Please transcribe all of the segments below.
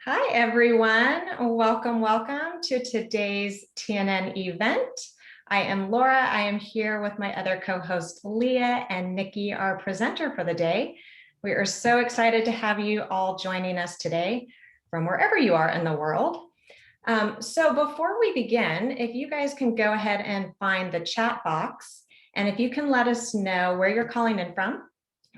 Hi, everyone. Welcome to today's TNN event. I am Laura. I am here with my other co-host, Leah, and Nikki, our presenter for the day. We are so excited to have you all joining us today from wherever you are in the world. So before we begin, if you guys can go ahead and find the chat box, and if you can let us know where you're calling in from,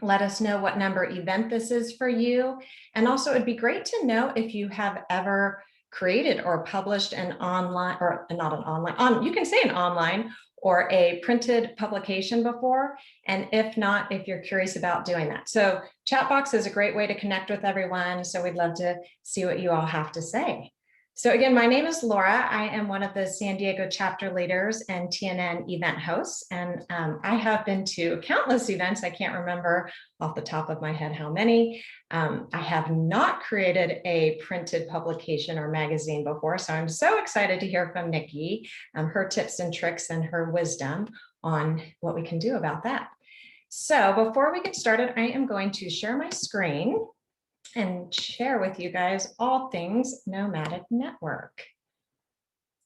let us know what number event this is for you. And also it'd be great to know if you have ever created or published an online, or not an online, you can say an online or a printed publication before. And if not, if you're curious about doing that. So chat box is a great way to connect with everyone. So we'd love to see what you all have to say. So again, my name is Laura. I am one of the San Diego chapter leaders and TNN event hosts. And I have been to countless events. I can't remember off the top of my head how many. I have not created a printed publication or magazine before. So I'm so excited to hear from Nikki, her tips and tricks and her wisdom on what we can do about that. So before we get started, I am going to share my screen and share with you guys all things Nomadic Network.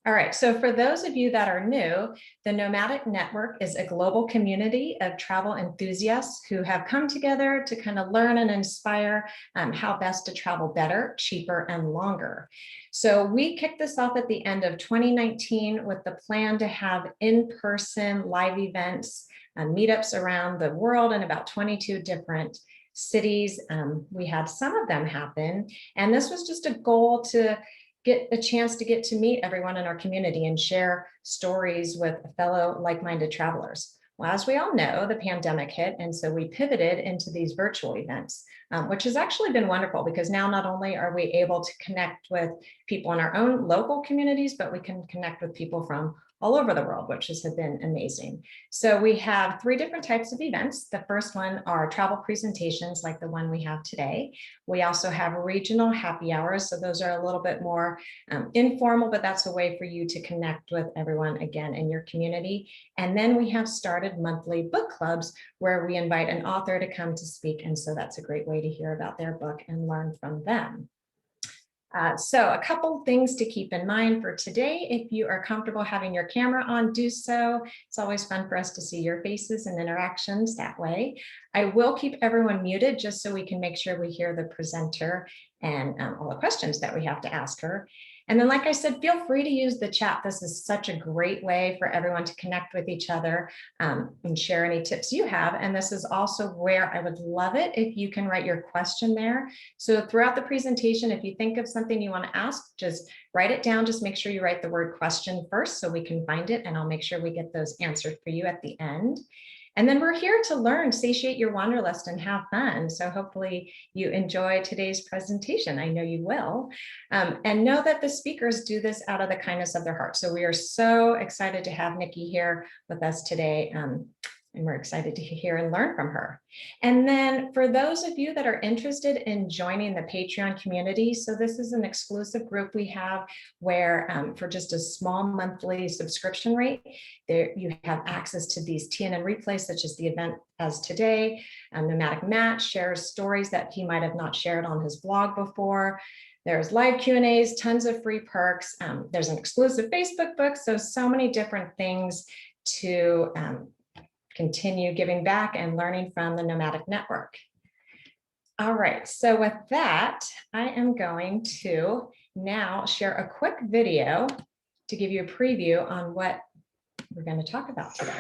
All right, so for those of you that are new, the Nomadic Network is a global community of travel enthusiasts who have come together to kind of learn and inspire how best to travel better, cheaper, and longer. So we kicked this off at the end of 2019 with the plan to have in-person live events, meetups around the world in about 22 different cities. We had some of them happen, and this was just a goal to get a chance to get to meet everyone in our community and share stories with fellow like-minded travelers. Well, as we all know, the pandemic hit, and so we pivoted into these virtual events, which has actually been wonderful because now not only are we able to connect with people in our own local communities, but we can connect with people from all over the world, which has been amazing. So we have 3 different types of events. The first one are travel presentations like the one we have today. We also have regional happy hours. So those are a little bit more informal, but that's a way for you to connect with everyone again in your community. And then we have started monthly book clubs where we invite an author to come to speak. And so that's a great way to hear about their book and learn from them. So a couple things to keep in mind for today. If you are comfortable having your camera on, do so. It's always fun for us to see your faces and interactions that way. I will keep everyone muted just so we can make sure we hear the presenter and all the questions that we have to ask her. And then, like I said, feel free to use the chat. This is such a great way for everyone to connect with each other and share any tips you have. And this is also where I would love it if you can write your question there. So throughout the presentation, if you think of something you want to ask, just write it down. Just make sure you write the word question first so we can find it, and I'll make sure we get those answered for you at the end. And then we're here to learn, satiate your wanderlust, and have fun. So hopefully you enjoy today's presentation. I know you will. And know that the speakers do this out of the kindness of their heart. So we are so excited to have Nikki here with us today. And we're excited to hear and learn from her. And then for those of you that are interested in joining the Patreon community, so this is an exclusive group we have where for just a small monthly subscription rate, there you have access to these TNN replays, such as the event as today. Nomadic Matt shares stories that he might have not shared on his blog before. There's live Q&As, tons of free perks. There's an exclusive Facebook book, so many different things to continue giving back and learning from the Nomadic Network. All right, so with that, I am going to now share a quick video to give you a preview on what we're going to talk about today.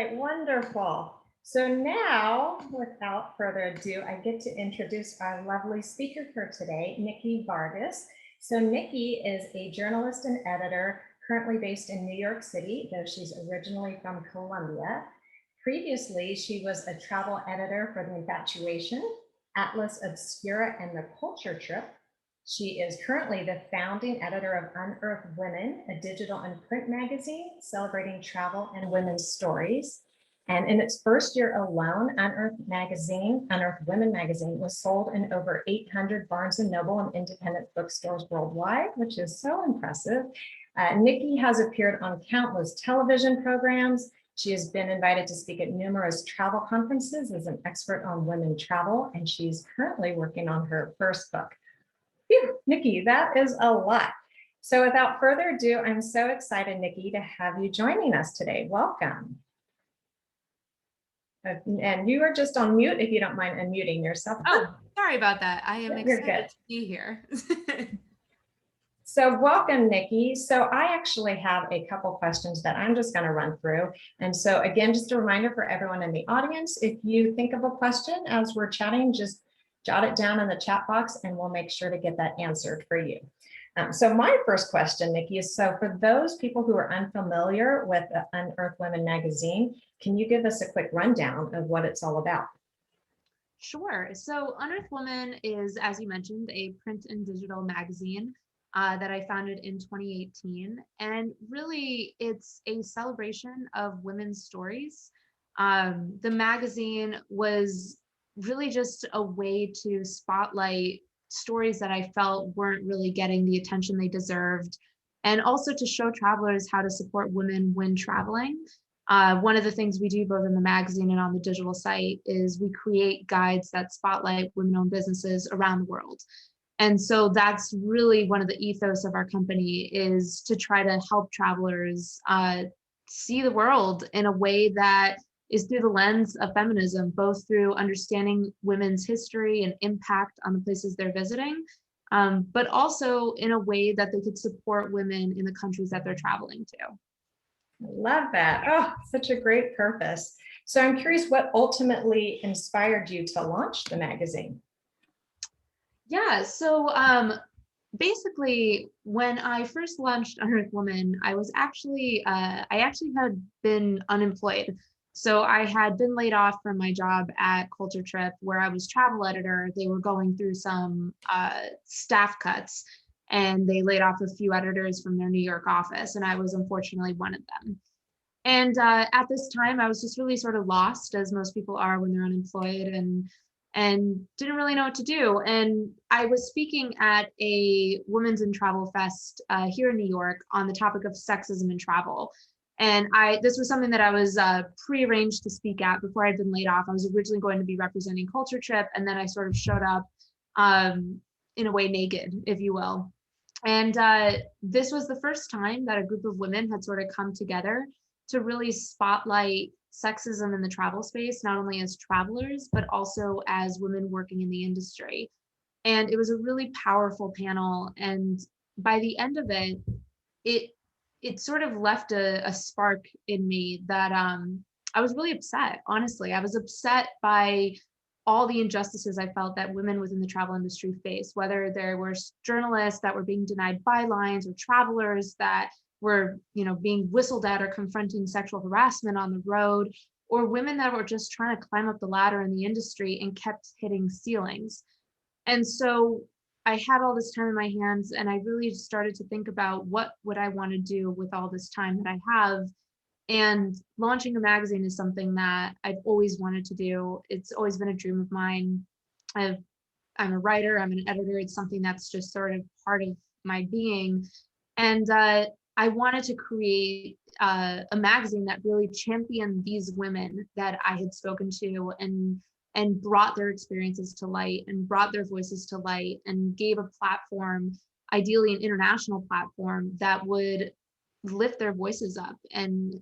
right, wonderful. So now, without further ado, I get to introduce our lovely speaker for today, Nikki Vargas. So Nikki is a journalist and editor currently based in New York City, though she's originally from Colombia. Previously, she was a travel editor for the Infatuation, Atlas Obscura, and the Culture Trip. She is currently the founding editor of Unearth Women, a digital and print magazine celebrating travel and women's stories. And in its first year alone, Unearth Women Magazine, was sold in over 800 Barnes & Noble and independent bookstores worldwide, which is so impressive. Nikki has appeared on countless television programs. She has been invited to speak at numerous travel conferences as an expert on women travel, and she's currently working on her first book. Phew, Nikki, that is a lot. So without further ado, I'm so excited, Nikki, to have you joining us today. Welcome. And you are just on mute if you don't mind unmuting yourself. Oh, sorry about that. I am excited to be here. So welcome, Nikki. So I actually have a couple questions that I'm just going to run through. And so again, just a reminder for everyone in the audience, if you think of a question as we're chatting, just jot it down in the chat box and we'll make sure to get that answered for you. So my first question, Nikki, is so for those people who are unfamiliar with Unearth Women Magazine, can you give us a quick rundown of what it's all about? Sure. So Unearth Women is, as you mentioned, a print and digital magazine that I founded in 2018. And really, it's a celebration of women's stories. The magazine was really just a way to spotlight stories that I felt weren't really getting the attention they deserved, and also to show travelers how to support women when traveling. One of the things we do both in the magazine and on the digital site is we create guides that spotlight women-owned businesses around the world. And so that's really one of the ethos of our company, is to try to help travelers see the world in a way that is through the lens of feminism, both through understanding women's history and impact on the places they're visiting, but also in a way that they could support women in the countries that they're traveling to. Love that. Oh, such a great purpose. So I'm curious what ultimately inspired you to launch the magazine? Yeah, so basically, when I first launched Unearth Woman, I actually had been unemployed. So I had been laid off from my job at Culture Trip, where I was travel editor. They were going through some staff cuts, and they laid off a few editors from their New York office, and I was unfortunately one of them. And at this time, I was just really sort of lost, as most people are when they're unemployed, and didn't really know what to do. And I was speaking at a Women's in Travel Fest here in New York on the topic of sexism in travel. And this was something that I was prearranged to speak at before I'd been laid off. I was originally going to be representing Culture Trip, and then I sort of showed up in a way naked, if you will. And this was the first time that a group of women had sort of come together to really spotlight sexism in the travel space, not only as travelers, but also as women working in the industry. And it was a really powerful panel. And by the end of it, it sort of left a spark in me that I was really upset, honestly. I was upset by all the injustices I felt that women within the travel industry face, whether there were journalists that were being denied bylines or travelers that were, being whistled at or confronting sexual harassment on the road, or women that were just trying to climb up the ladder in the industry and kept hitting ceilings. And so I had all this time in my hands, and I really started to think about what would I want to do with all this time that I have. And launching a magazine is something that I've always wanted to do. It's always been a dream of mine. I'm a writer, I'm an editor. It's something that's just sort of part of my being. And I wanted to create a magazine that really championed these women that I had spoken to, and brought their experiences to light and brought their voices to light, and gave a platform, ideally an international platform, that would lift their voices up and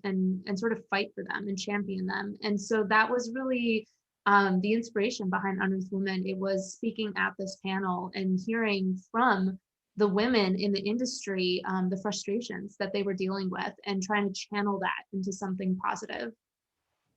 sort of fight for them and champion them. And so that was really the inspiration behind Unearth Women. It was speaking at this panel and hearing from the women in the industry, the frustrations that they were dealing with, and trying to channel that into something positive.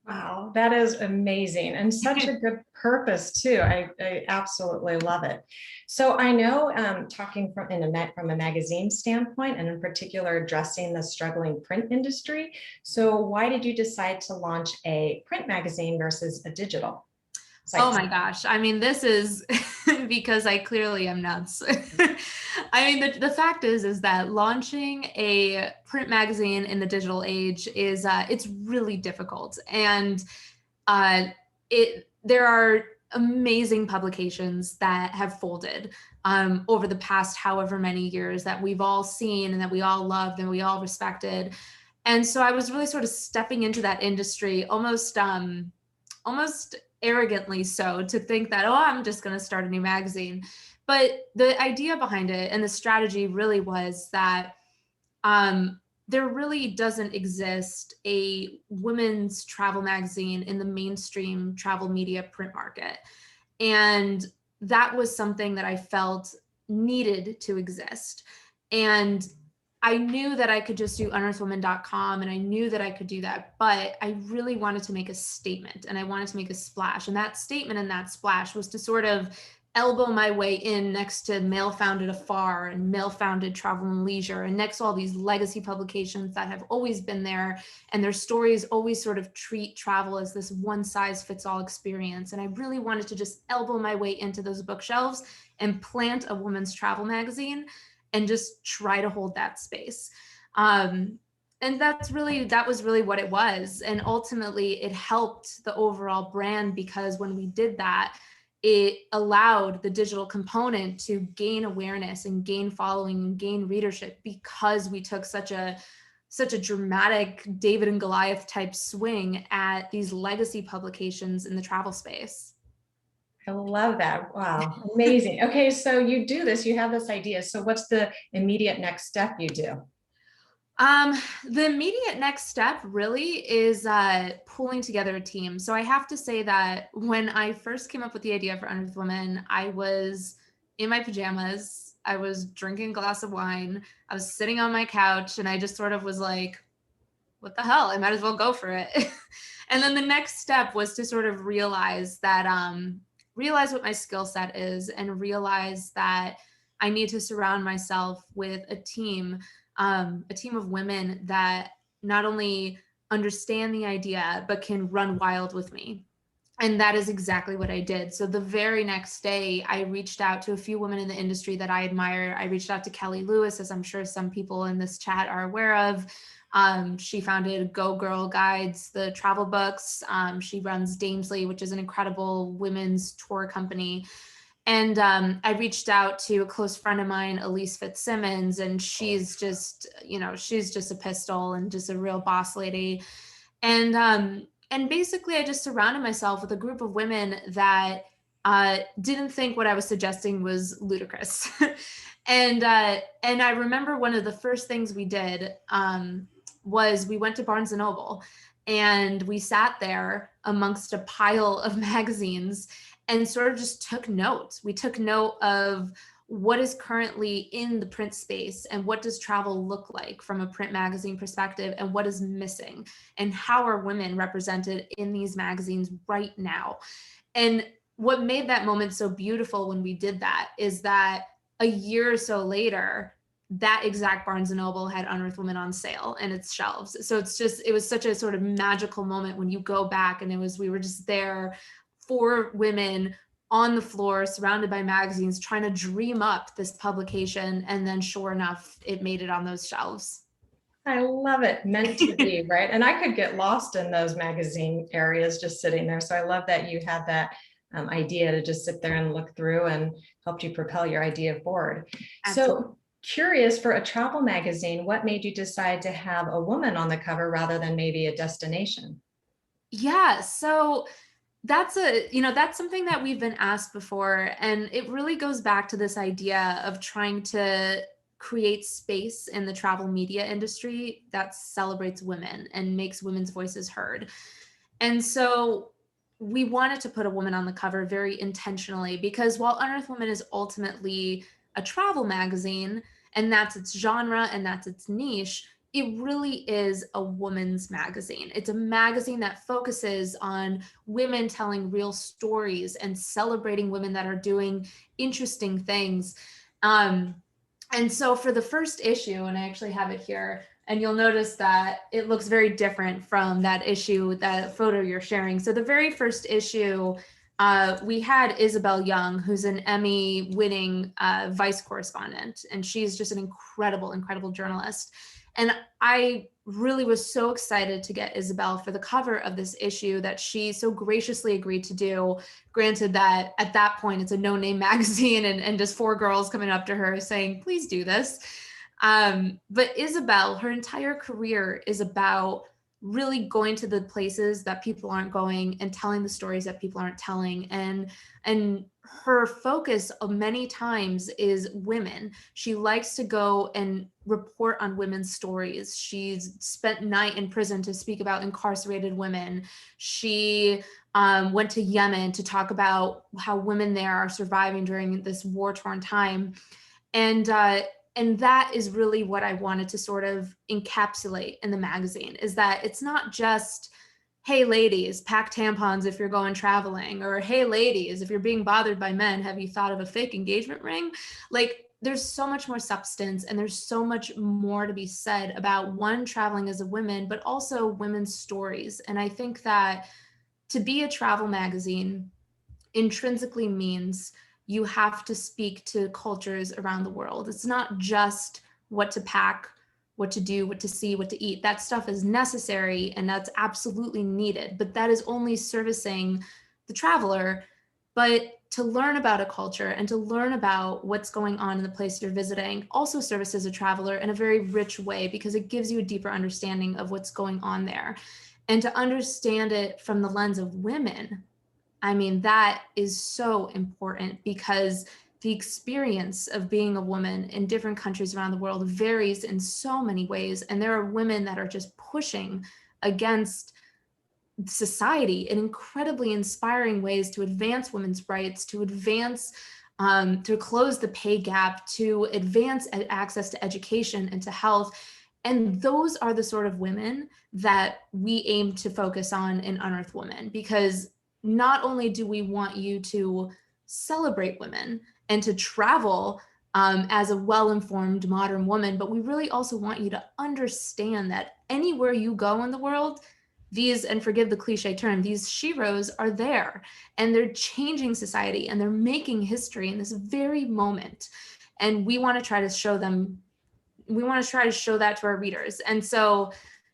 Wow, that is amazing and such a good purpose too. I absolutely love it. So I know talking from a magazine standpoint and in particular addressing the struggling print industry. So why did you decide to launch a print magazine versus a digital Oh site? my gosh. I mean, this is because I clearly am nuts. I mean, the fact is that launching a print magazine in the digital age is it's really difficult. And uh, there are amazing publications that have folded over the past however many years that we've all seen and that we all loved and we all respected. And so I was really sort of stepping into that industry almost arrogantly so, to think that, oh, I'm just going to start a new magazine. But the idea behind it and the strategy really was that there really doesn't exist a women's travel magazine in the mainstream travel media print market. And that was something that I felt needed to exist. And I knew that I could just do unearthwomen.com and I knew that I could do that, but I really wanted to make a statement and I wanted to make a splash. And that statement and that splash was to sort of elbow my way in next to Male Founded Afar and Male Founded Travel and Leisure, and next to all these legacy publications that have always been there, and their stories always sort of treat travel as this one size fits all experience. And I really wanted to just elbow my way into those bookshelves and plant a women's travel magazine and just try to hold that space. And that was really what it was. And ultimately it helped the overall brand, because when we did that, it allowed the digital component to gain awareness and gain following and gain readership, because we took such a dramatic David and Goliath type swing at these legacy publications in the travel space. I love that. Wow, amazing. Okay, so you do this, you have this idea. So what's the immediate next step you do? The immediate next step really is pulling together a team. So I have to say that when I first came up with the idea for Unearthed Women, I was in my pajamas. I was drinking a glass of wine. I was sitting on my couch and I just sort of was like, what the hell? I might as well go for it. And then the next step was to sort of realize that, realize what my skill set is and realize that I need to surround myself with a team of women that not only understand the idea, but can run wild with me. And that is exactly what I did. So the very next day, I reached out to a few women in the industry that I admire. I reached out to Kelly Lewis, as I'm sure some people in this chat are aware of. She founded Go Girl Guides, the travel books. She runs Damesley, which is an incredible women's tour company. And I reached out to a close friend of mine, Elise Fitzsimmons, and she's just a pistol and just a real boss lady. And basically, I just surrounded myself with a group of women that didn't think what I was suggesting was ludicrous. And I remember one of the first things we did was we went to Barnes and Noble, and we sat there amongst a pile of magazines and sort of just took notes. We took note of what is currently in the print space and what does travel look like from a print magazine perspective, and what is missing, and how are women represented in these magazines right now. And what made that moment so beautiful when we did that is that a year or so later, that exact Barnes and Noble had Unearthed Women on sale in its shelves. So it was such a sort of magical moment when you go back, and we were just there, 4 women on the floor surrounded by magazines trying to dream up this publication, and then sure enough, it made it on those shelves. I love it. Meant to be, right? And I could get lost in those magazine areas just sitting there. So I love that you had that idea to just sit there and look through, and helped you propel your idea forward. Absolutely. So curious, for a travel magazine, what made you decide to have a woman on the cover rather than maybe a destination? Yeah, so that's something that we've been asked before, and it really goes back to this idea of trying to create space in the travel media industry that celebrates women and makes women's voices heard. And so we wanted to put a woman on the cover very intentionally, because while Unearthed Women is ultimately a travel magazine, and that's its genre and that's its niche, it really is a woman's magazine. It's a magazine that focuses on women telling real stories and celebrating women that are doing interesting things. And so for the first issue, and I actually have it here, and you'll notice that it looks very different from that issue, that photo you're sharing. So the very first issue, we had Isabel Young, who's an Emmy-winning Vice correspondent, and she's just an incredible, incredible journalist. And I really was so excited to get Isabel for the cover of this issue that she so graciously agreed to do. Granted that at that point it's a no-name magazine and just 4 girls coming up to her saying, please do this. But Isabel, her entire career is about really going to the places that people aren't going and telling the stories that people aren't telling. And her focus many times is women. She likes to go and report on women's stories. She's spent night in prison to speak about incarcerated women. She went to Yemen to talk about how women there are surviving during this war-torn time. And that is really what I wanted to sort of encapsulate in the magazine, is that it's not just, hey ladies, pack tampons if you're going traveling, or hey ladies, if you're being bothered by men, have you thought of a fake engagement ring? Like, there's so much more substance and there's so much more to be said about, one, traveling as a woman, but also women's stories. And I think that to be a travel magazine intrinsically means you have to speak to cultures around the world. It's not just what to pack, what to do, what to see, what to eat. That stuff is necessary and that's absolutely needed, but that is only servicing the traveler. But to learn about a culture and to learn about what's going on in the place you're visiting also services a traveler in a very rich way, because it gives you a deeper understanding of what's going on there. And to understand it from the lens of women, I mean, that is so important, because the experience of being a woman in different countries around the world varies in so many ways. And there are women that are just pushing against society in incredibly inspiring ways to advance women's rights, to advance, to close the pay gap, to advance access to education and to health. And those are the sort of women that we aim to focus on in Unearth Women, because not only do we want you to celebrate women and to travel as a well-informed modern woman, but we really also want you to understand that anywhere you go in the world, these, and forgive the cliche term, these sheroes are there, and they're changing society and they're making history in this very moment. And we want to try to show them, we want to try to show that to our readers. And so,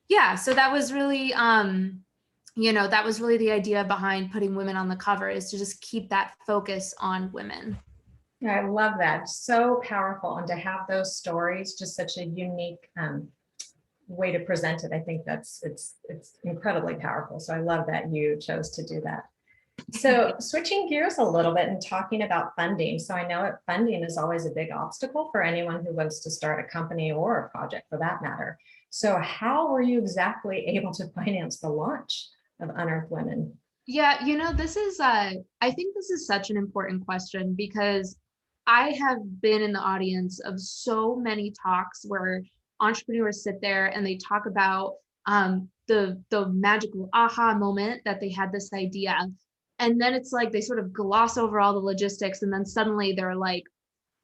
yeah, so that was really, that was really the idea behind putting women on the cover, is to just keep that focus on women. Yeah, I love that. So powerful. And to have those stories, just such a unique way to present it. I think it's incredibly powerful. So I love that you chose to do that. So switching gears a little bit and talking about funding. So I know that funding is always a big obstacle for anyone who wants to start a company or a project for that matter. So how were you exactly able to finance the launch of Unearth Women? Yeah, this is, I think this is such an important question, because I have been in the audience of so many talks where entrepreneurs sit there and they talk about the magical aha moment that they had this idea. And then it's like they sort of gloss over all the logistics, and then suddenly they're like,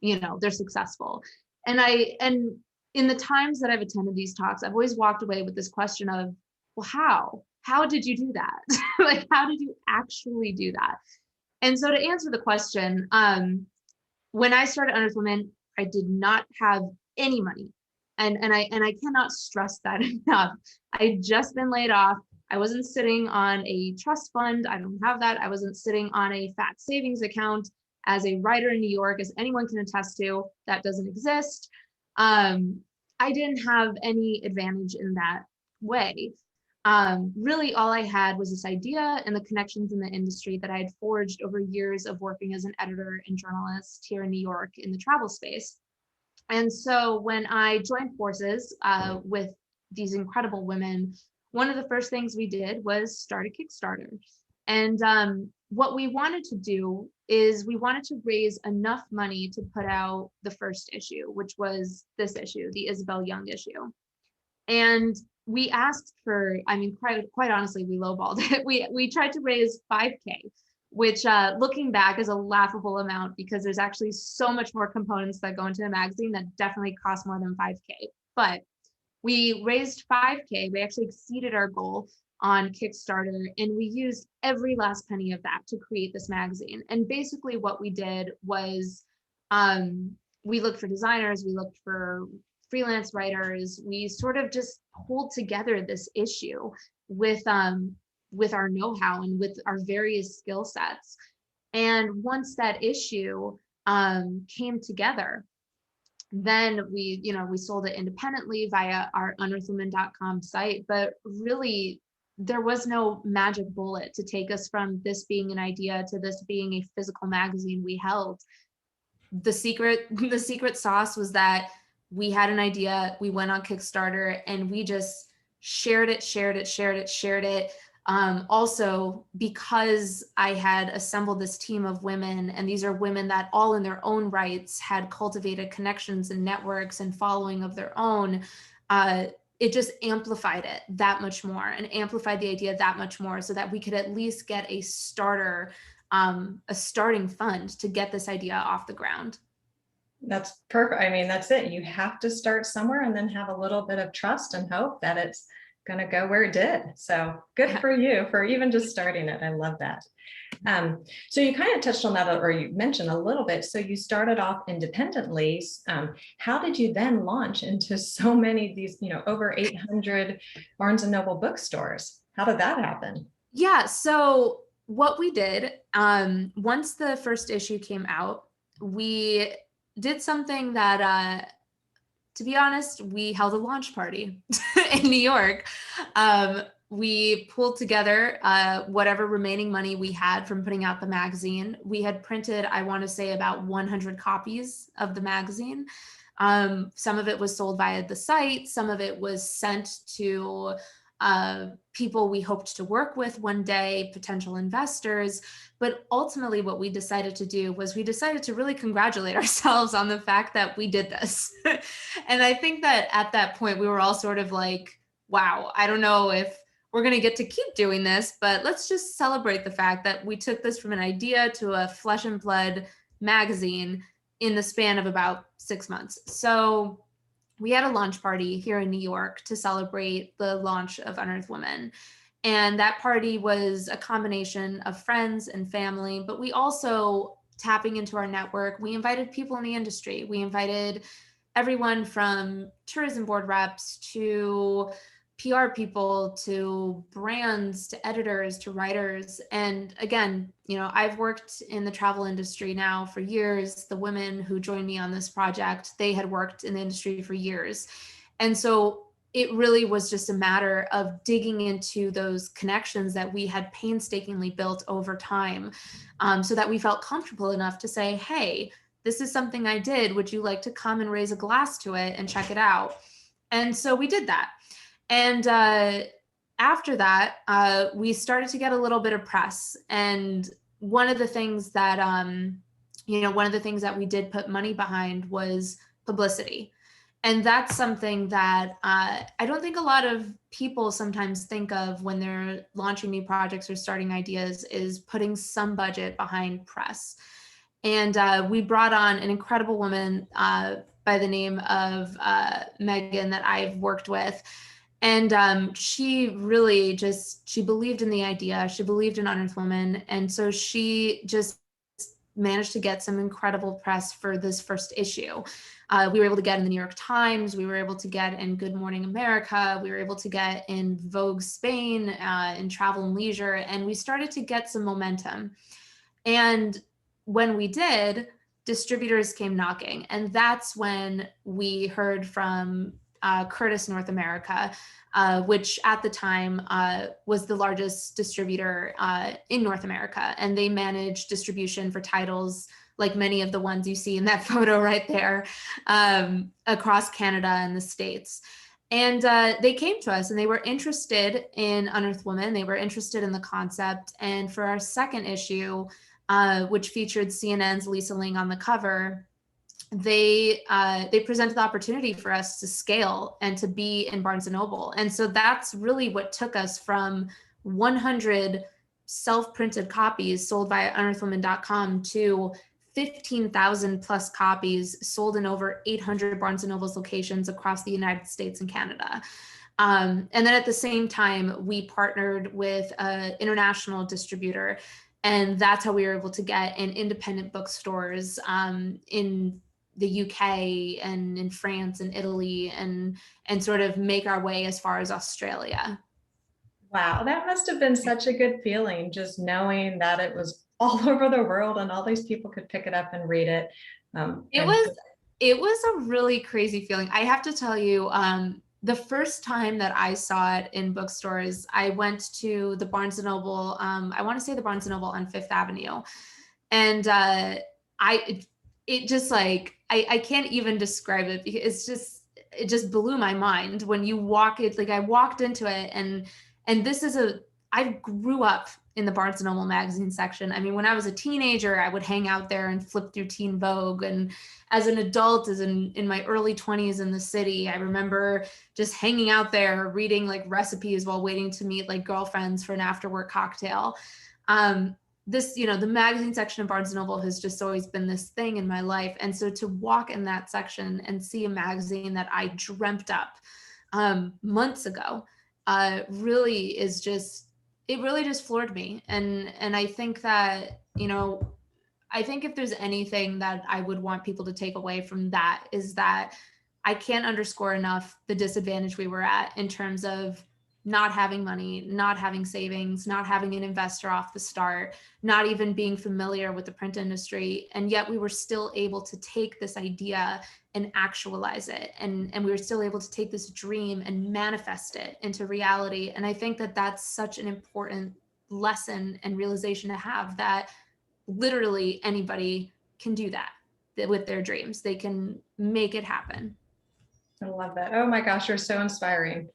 they're successful. And in the times that I've attended these talks, I've always walked away with this question of, well, how did you do that? Like, how did you actually do that? And so to answer the question, when I started Unearth Women, I did not have any money. And I cannot stress that enough. I had just been laid off. I wasn't sitting on a trust fund. I don't have that. I wasn't sitting on a fat savings account. As a writer in New York, as anyone can attest to, that doesn't exist. I didn't have any advantage in that way. Really, all I had was this idea and the connections in the industry that I had forged over years of working as an editor and journalist here in New York in the travel space. And so when I joined forces with these incredible women, one of the first things we did was start a Kickstarter. And what we wanted to do is we wanted to raise enough money to put out the first issue, which was this issue, the Isabel Young issue. And we asked for, I mean, quite honestly, we lowballed it. We tried to raise 5K, which looking back is a laughable amount because there's actually so much more components that go into a magazine that definitely cost more than 5K. But we raised 5K. We actually exceeded our goal on Kickstarter, and we used every last penny of that to create this magazine. And basically what we did was um, we looked for designers, we looked for freelance writers. We sort of just pulled together this issue with our know-how and with our various skill sets. And once that issue came together, then we sold it independently via our unearthwomen.com site. But really, there was no magic bullet to take us from this being an idea to this being a physical magazine we held. The secret sauce was that we had an idea, we went on Kickstarter, and we just shared it. Also, because I had assembled this team of women, and these are women that all in their own rights had cultivated connections and networks and following of their own, it just amplified it that much more and amplified the idea that much more so that we could at least get a starting fund to get this idea off the ground. That's perfect. I mean, that's it. You have to start somewhere and then have a little bit of trust and hope that it's going to go where it did. So good for you for even just starting it. I love that. So you kind of touched on that, or you mentioned a little bit. So you started off independently. How did you then launch into so many of these, over 800 Barnes and Noble bookstores? How did that happen? Yeah. So what we did, once the first issue came out, we did something that, to be honest, we held a launch party in New York. We pulled together whatever remaining money we had from putting out the magazine. We had printed, I want to say, about 100 copies of the magazine. Some of it was sold via the site. Some of it was sent to people we hoped to work with one day, potential investors. But ultimately, what we decided to do was we decided to really congratulate ourselves on the fact that we did this. And I think that at that point, we were all sort of like, wow, I don't know if we're going to get to keep doing this, but let's just celebrate the fact that we took this from an idea to a flesh and blood magazine in the span of about 6 months. So we had a launch party here in New York to celebrate the launch of Unearth Women. And that party was a combination of friends and family, but we also, tapping into our network, we invited people in the industry. We invited everyone from tourism board reps to PR people to brands to editors to writers. And again, I've worked in the travel industry now for years. The women who joined me on this project, they had worked in the industry for years. And so it really was just a matter of digging into those connections that we had painstakingly built over time, so that we felt comfortable enough to say, hey, this is something I did. Would you like to come and raise a glass to it and check it out? And so we did that. And after that, we started to get a little bit of press. And one of the things that, we did put money behind was publicity. And that's something that I don't think a lot of people sometimes think of when they're launching new projects or starting ideas, is putting some budget behind press. And we brought on an incredible woman by the name of Megan that I've worked with. And she really she believed in the idea. She believed in Unearth Women. And so she just managed to get some incredible press for this first issue. We were able to get in the New York Times. We were able to get in Good Morning America. We were able to get in Vogue Spain, in Travel and Leisure. And we started to get some momentum. And when we did, distributors came knocking. And that's when we heard from Curtis North America, which at the time was the largest distributor in North America. And they managed distribution for titles like many of the ones you see in that photo right there, across Canada and the States. And they came to us and they were interested in Unearth Women. They were interested in the concept. And for our second issue, which featured CNN's Lisa Ling on the cover, they presented the opportunity for us to scale and to be in Barnes & Noble. And so that's really what took us from 100 self-printed copies sold via unearthwomen.com to 15,000 plus copies sold in over 800 Barnes & Noble's locations across the United States and Canada. And then at the same time, we partnered with an international distributor, and that's how we were able to get in independent bookstores in the UK and in France and Italy, and sort of make our way as far as Australia. Wow, that must have been such a good feeling, just knowing that it was all over the world and all these people could pick it up and read it. It was a really crazy feeling. I have to tell you, the first time that I saw it in bookstores, I went to the Barnes & Noble, I want to say the Barnes & Noble on Fifth Avenue. And it just like, I can't even describe it, because it just blew my mind when you walk it. Like I walked into it, and I grew up in the Barnes & Noble magazine section. I mean, when I was a teenager, I would hang out there and flip through Teen Vogue. And as an adult, as in my early 20s in the city, I remember just hanging out there, reading like recipes while waiting to meet like girlfriends for an after work cocktail. The magazine section of Barnes & Noble has just always been this thing in my life. And so to walk in that section and see a magazine that I dreamt up months ago really just floored me. And I think that, I think if there's anything that I would want people to take away from that, is that I can't underscore enough the disadvantage we were at in terms of not having money, not having savings, not having an investor off the start, not even being familiar with the print industry. And yet we were still able to take this idea and actualize it. And we were still able to take this dream and manifest it into reality. And I think that that's such an important lesson and realization to have, that literally anybody can do that with their dreams. They can make it happen. I love that. Oh my gosh, you're so inspiring.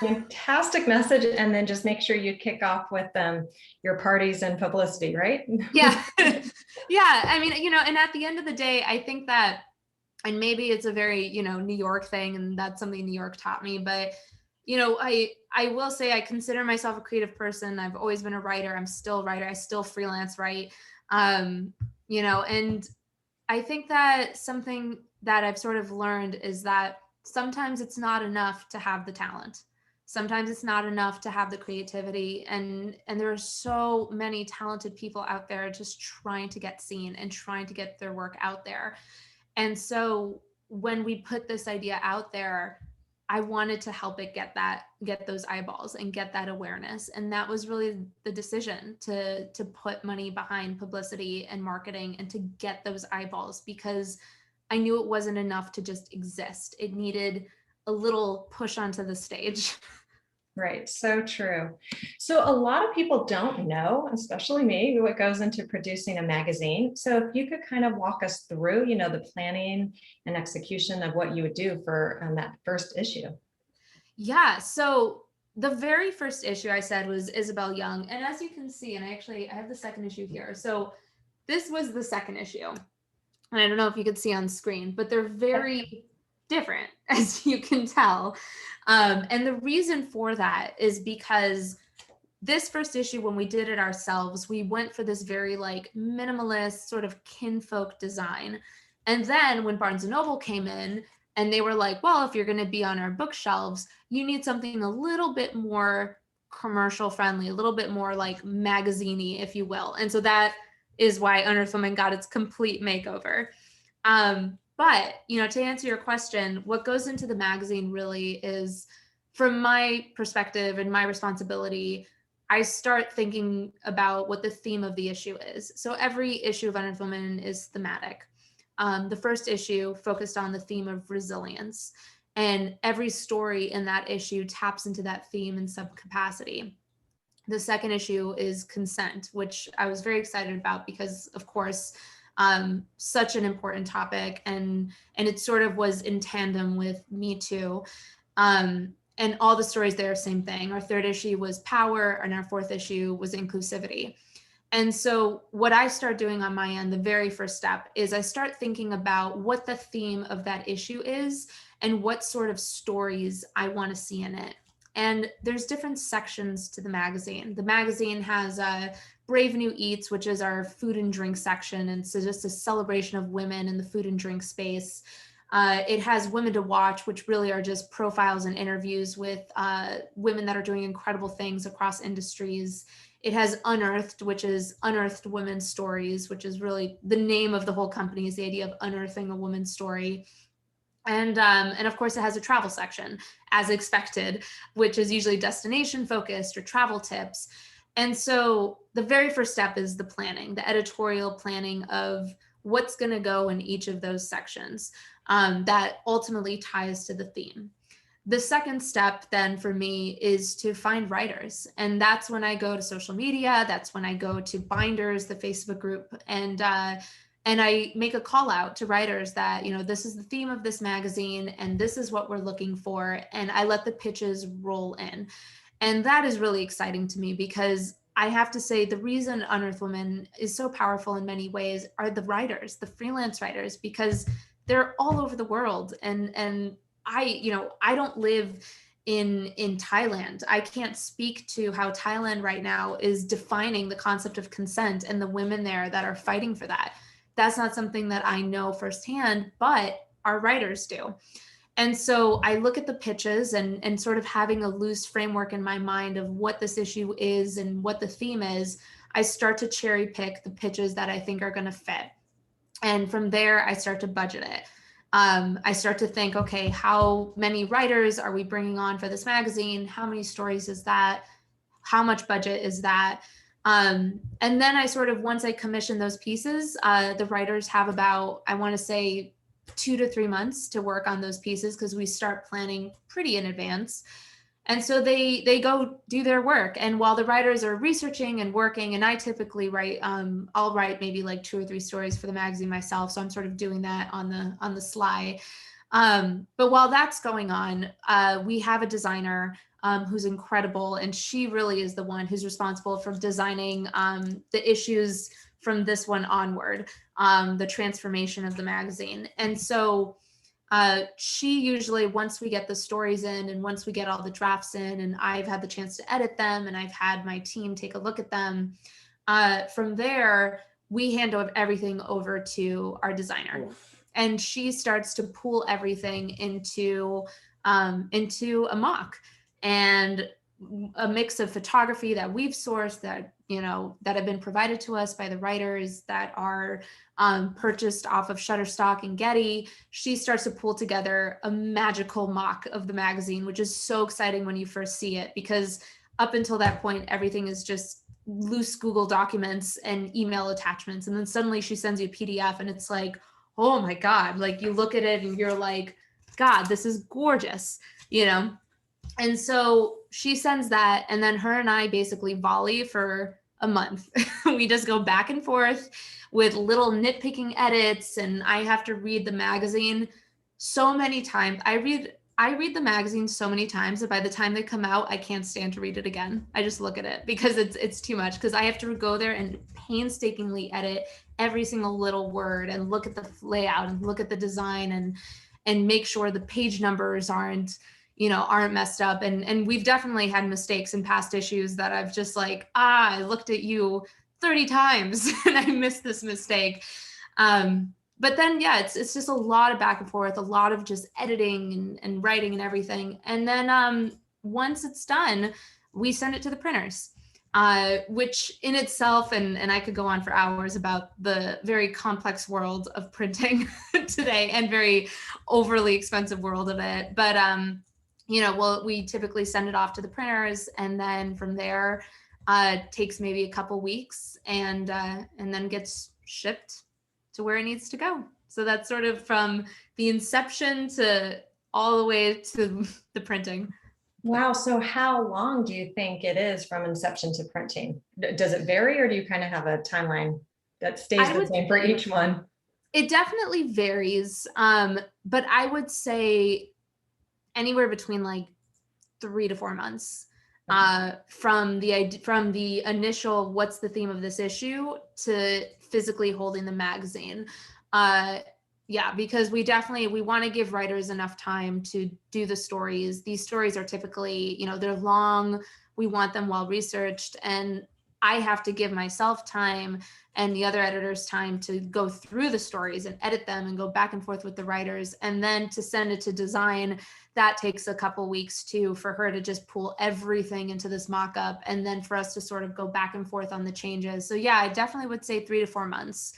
Fantastic message. And then just make sure you kick off with your parties and publicity, right? Yeah. Yeah. I mean, and at the end of the day, I think that, and maybe it's a very, New York thing, and that's something New York taught me, but, I will say I consider myself a creative person. I've always been a writer. I'm still a writer. I still freelance write. And I think that something that I've sort of learned is that sometimes it's not enough to have the talent. Sometimes it's not enough to have the creativity. And there are so many talented people out there just trying to get seen and trying to get their work out there. And so when we put this idea out there, I wanted to help it get those eyeballs and get that awareness. And that was really the decision, to put money behind publicity and marketing and to get those eyeballs, because I knew it wasn't enough to just exist. It needed a little push onto the stage. Right. So true. So a lot of people don't know, especially me, what goes into producing a magazine. So if you could kind of walk us through, the planning and execution of what you would do for that first issue. Yeah. So the very first issue I said was Isabel Young. And as you can see, and I have the second issue here. So this was the second issue. And I don't know if you could see on screen, but they're very different, as you can tell. And the reason for that is because this first issue, when we did it ourselves, we went for this very like minimalist sort of kinfolk design. And then when Barnes & Noble came in and they were like, well, if you're going to be on our bookshelves, you need something a little bit more commercial friendly, a little bit more like magazine-y, if you will. And so that is why Unearth Women got its complete makeover. But, to answer your question, what goes into the magazine really is, from my perspective and my responsibility, I start thinking about what the theme of the issue is. So every issue of Unearth Women is thematic. The first issue focused on the theme of resilience, and every story in that issue taps into that theme in some capacity. The second issue is consent, which I was very excited about because, of course, such an important topic, and it sort of was in tandem with Me Too. And all the stories there, same thing. Our third issue was power, and our fourth issue was inclusivity. And so what I start doing on my end, the very first step, is I start thinking about what the theme of that issue is and what sort of stories I want to see in it. And there's different sections to the magazine. The magazine has Brave New Eats, which is our food and drink section. And so just a celebration of women in the food and drink space. It has Women to Watch, which really are just profiles and interviews with women that are doing incredible things across industries. It has Unearthed, which is Unearthed Women's Stories, which is really the name of the whole company, is the idea of unearthing a woman's story. And of course, it has a travel section, as expected, which is usually destination focused or travel tips. And so the very first step is the planning, the editorial planning of what's going to go in each of those sections that ultimately ties to the theme. The second step then for me is to find writers. And that's when I go to social media. That's when I go to Binders, the Facebook group, and I make a call out to writers that, this is the theme of this magazine and this is what we're looking for. And I let the pitches roll in. And that is really exciting to me because I have to say the reason Unearth Women is so powerful in many ways are the writers, the freelance writers, because they're all over the world. And I don't live in Thailand. I can't speak to how Thailand right now is defining the concept of consent and the women there that are fighting for that. That's not something that I know firsthand, but our writers do. And so I look at the pitches and sort of having a loose framework in my mind of what this issue is and what the theme is, I start to cherry pick the pitches that I think are going to fit. And from there, I start to budget it. I start to think, okay, how many writers are we bringing on for this magazine? How many stories is that? How much budget is that? And then I sort of, once I commission those pieces, the writers have about, I want to say 2 to 3 months to work on those pieces because we start planning pretty in advance. And so they go do their work. And while the writers are researching and working, and I typically write, I'll write maybe like 2 or 3 stories for the magazine myself. So I'm sort of doing that on the sly. But while that's going on, we have a designer who's incredible. And she really is the one who's responsible for designing the issues from this one onward, the transformation of the magazine. And so she usually, once we get the stories in and once we get all the drafts in and I've had the chance to edit them and I've had my team take a look at them, from there, we hand everything over to our designer. Oof. And she starts to pull everything into a mock and a mix of photography that we've sourced that have been provided to us by the writers that are purchased off of Shutterstock and Getty. She starts to pull together a magical mock of the magazine, which is so exciting when you first see it, because up until that point, everything is just loose Google documents and email attachments. And then suddenly she sends you a PDF and it's like, oh my God, like you look at it and you're like, God, this is gorgeous, And so she sends that, and then her and I basically volley for a month. We just go back and forth with little nitpicking edits, and I have to read the magazine so many times. I read the magazine so many times that by the time they come out, I can't stand to read it again. I just look at it because it's too much, because I have to go there and painstakingly edit every single little word and look at the layout and look at the design and make sure the page numbers aren't messed up. And we've definitely had mistakes in past issues that I've just like, I looked at you 30 times and I missed this mistake. But then, yeah, it's just a lot of back and forth, a lot of just editing and writing and everything. And then once it's done, we send it to the printers, which in itself, and I could go on for hours about the very complex world of printing today and very overly expensive world of it. But we typically send it off to the printers, and then from there, takes maybe a couple weeks, and then gets shipped to where it needs to go. So that's sort of from the inception to all the way to the printing. Wow. So how long do you think it is from inception to printing? Does it vary, or do you kind of have a timeline that stays the same for each one? It definitely varies. But I would say anywhere between like 3 to 4 months. from the initial what's the theme of this issue to physically holding the magazine. Yeah, because we want to give writers enough time to do the stories. These stories are typically, they're long. We want them well researched, and I have to give myself time and the other editors time to go through the stories and edit them and go back and forth with the writers, and then to send it to design. That takes a couple weeks too, for her to just pull everything into this mock-up, and then for us to sort of go back and forth on the changes. So yeah, I definitely would say 3 to 4 months.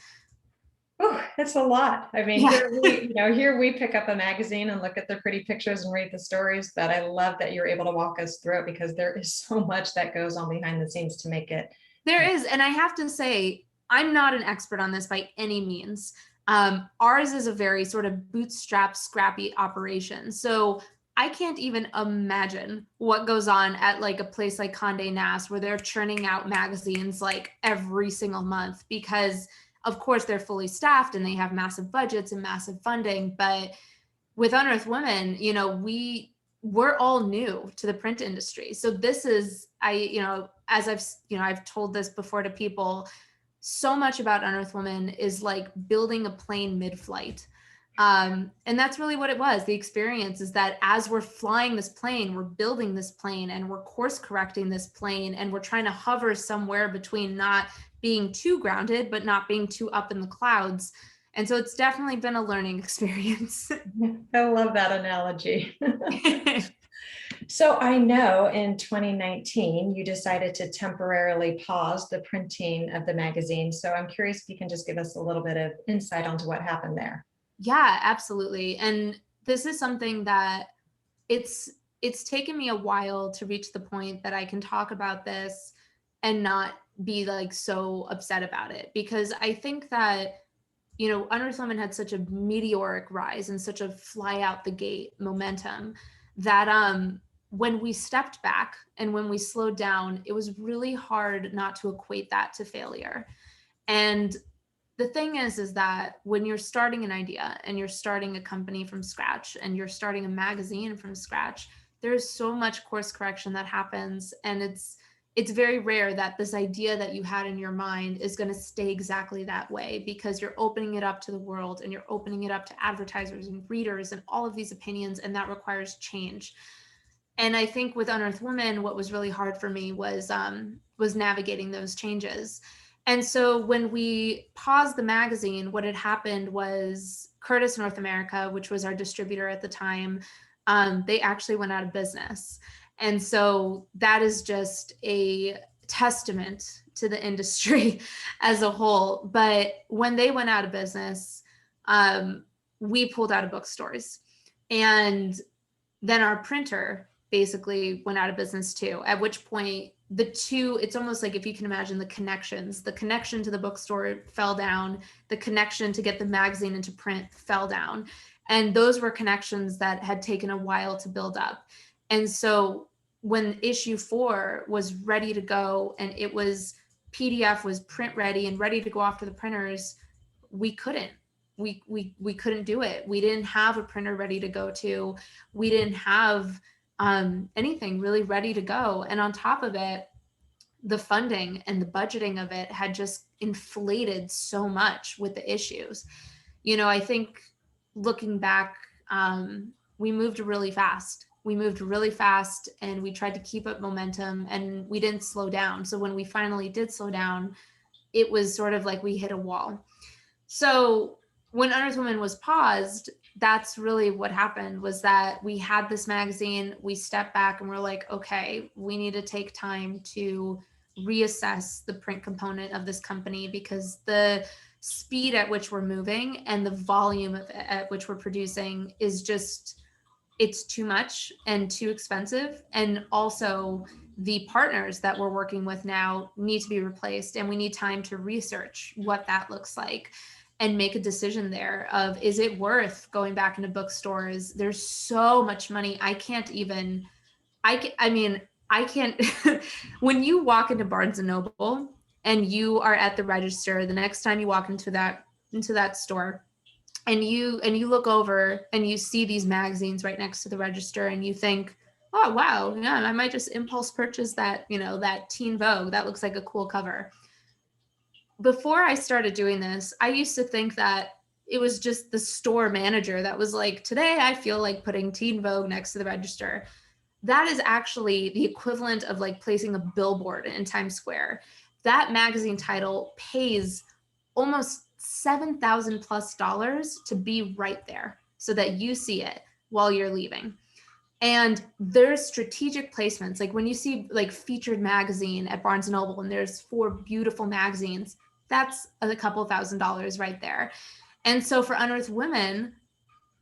Oh, it's a lot. I mean, Yeah. here we pick up a magazine and look at the pretty pictures and read the stories, but I love that you're able to walk us through it, because there is so much that goes on behind the scenes to make it. There is, and I have to say, I'm not an expert on this by any means. Ours is a very sort of bootstrap, scrappy operation. So I can't even imagine what goes on at like a place like Condé Nast, where they're churning out magazines like every single month, because of course they're fully staffed and they have massive budgets and massive funding. But with Unearth Women, we're all new to the print industry. So this is, as I've told this before to people, so much about Unearth Women is like building a plane mid-flight. And that's really what it was. The experience is that as we're flying this plane, we're building this plane and we're course correcting this plane, and we're trying to hover somewhere between not being too grounded, but not being too up in the clouds. And so it's definitely been a learning experience. I love that analogy. So I know in 2019, you decided to temporarily pause the printing of the magazine. So I'm curious if you can just give us a little bit of insight onto what happened there. Yeah, absolutely. And this is something that it's taken me a while to reach the point that I can talk about this and not be like so upset about it, because I think that Unearth Women had such a meteoric rise and such a fly out the gate momentum that when we stepped back and when we slowed down, it was really hard not to equate that to failure. And the thing is that when you're starting an idea and you're starting a company from scratch and you're starting a magazine from scratch, there's so much course correction that happens. And it's very rare that this idea that you had in your mind is going to stay exactly that way, because you're opening it up to the world and you're opening it up to advertisers and readers and all of these opinions, and that requires change. And I think with Unearth Women, what was really hard for me was navigating those changes. And so when we paused the magazine, what had happened was Curtis North America, which was our distributor at the time, they actually went out of business. And so that is just a testament to the industry as a whole. But when they went out of business, we pulled out of bookstores. And then our printer basically went out of business too, at which point it's almost like, if you can imagine the connection to the bookstore fell down, the connection to get the magazine into print fell down. And those were connections that had taken a while to build up. And so when issue 4 was ready to go and it was PDF was print ready and ready to go off to the printers, we couldn't do it. We didn't have a printer ready to go to. We didn't have anything really ready to go. And on top of it, the funding and the budgeting of it had just inflated so much with the issues. I think looking back, we moved really fast. And we tried to keep up momentum, and we didn't slow down. So when we finally did slow down, it was sort of like we hit a wall. So when Unearth Women was paused, that's really what happened, was that we had this magazine, we stepped back and we're like, okay, we need to take time to reassess the print component of this company, because the speed at which we're moving and the volume at which we're producing is just, it's too much and too expensive. And also the partners that we're working with now need to be replaced, and we need time to research what that looks like and make a decision there of, is it worth going back into bookstores? There's so much money. I can't when you walk into Barnes and Noble and you are at the register, the next time you walk into that store and you look over and you see these magazines right next to the register and you think, oh, wow, yeah, I might just impulse purchase that, that Teen Vogue. That looks like a cool cover. Before I started doing this, I used to think that it was just the store manager that was like, today I feel like putting Teen Vogue next to the register. That is actually the equivalent of like placing a billboard in Times Square. That magazine title pays almost $7,000 plus to be right there so that you see it while you're leaving. And there's strategic placements. Like when you see like featured magazine at Barnes and Noble and there's 4 beautiful magazines, that's a couple $1,000s right there. And so for Unearthed Women,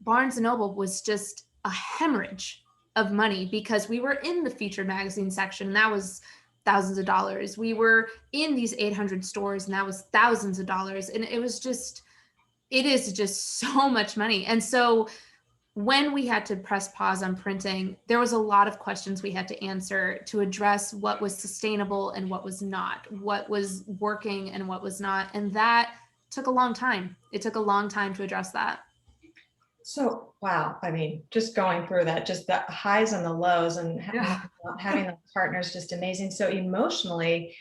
Barnes and Noble was just a hemorrhage of money because we were in the featured magazine section and that was thousands of dollars. We were in these 800 stores and that was thousands of dollars. And it is just so much money. And so when we had to press pause on printing, there was a lot of questions we had to answer to address what was sustainable and what was not, what was working and what was not. And that took a long time. It took a long time to address that. So, wow. I mean, just going through that, just the highs and the lows and having the partners, just amazing. So emotionally,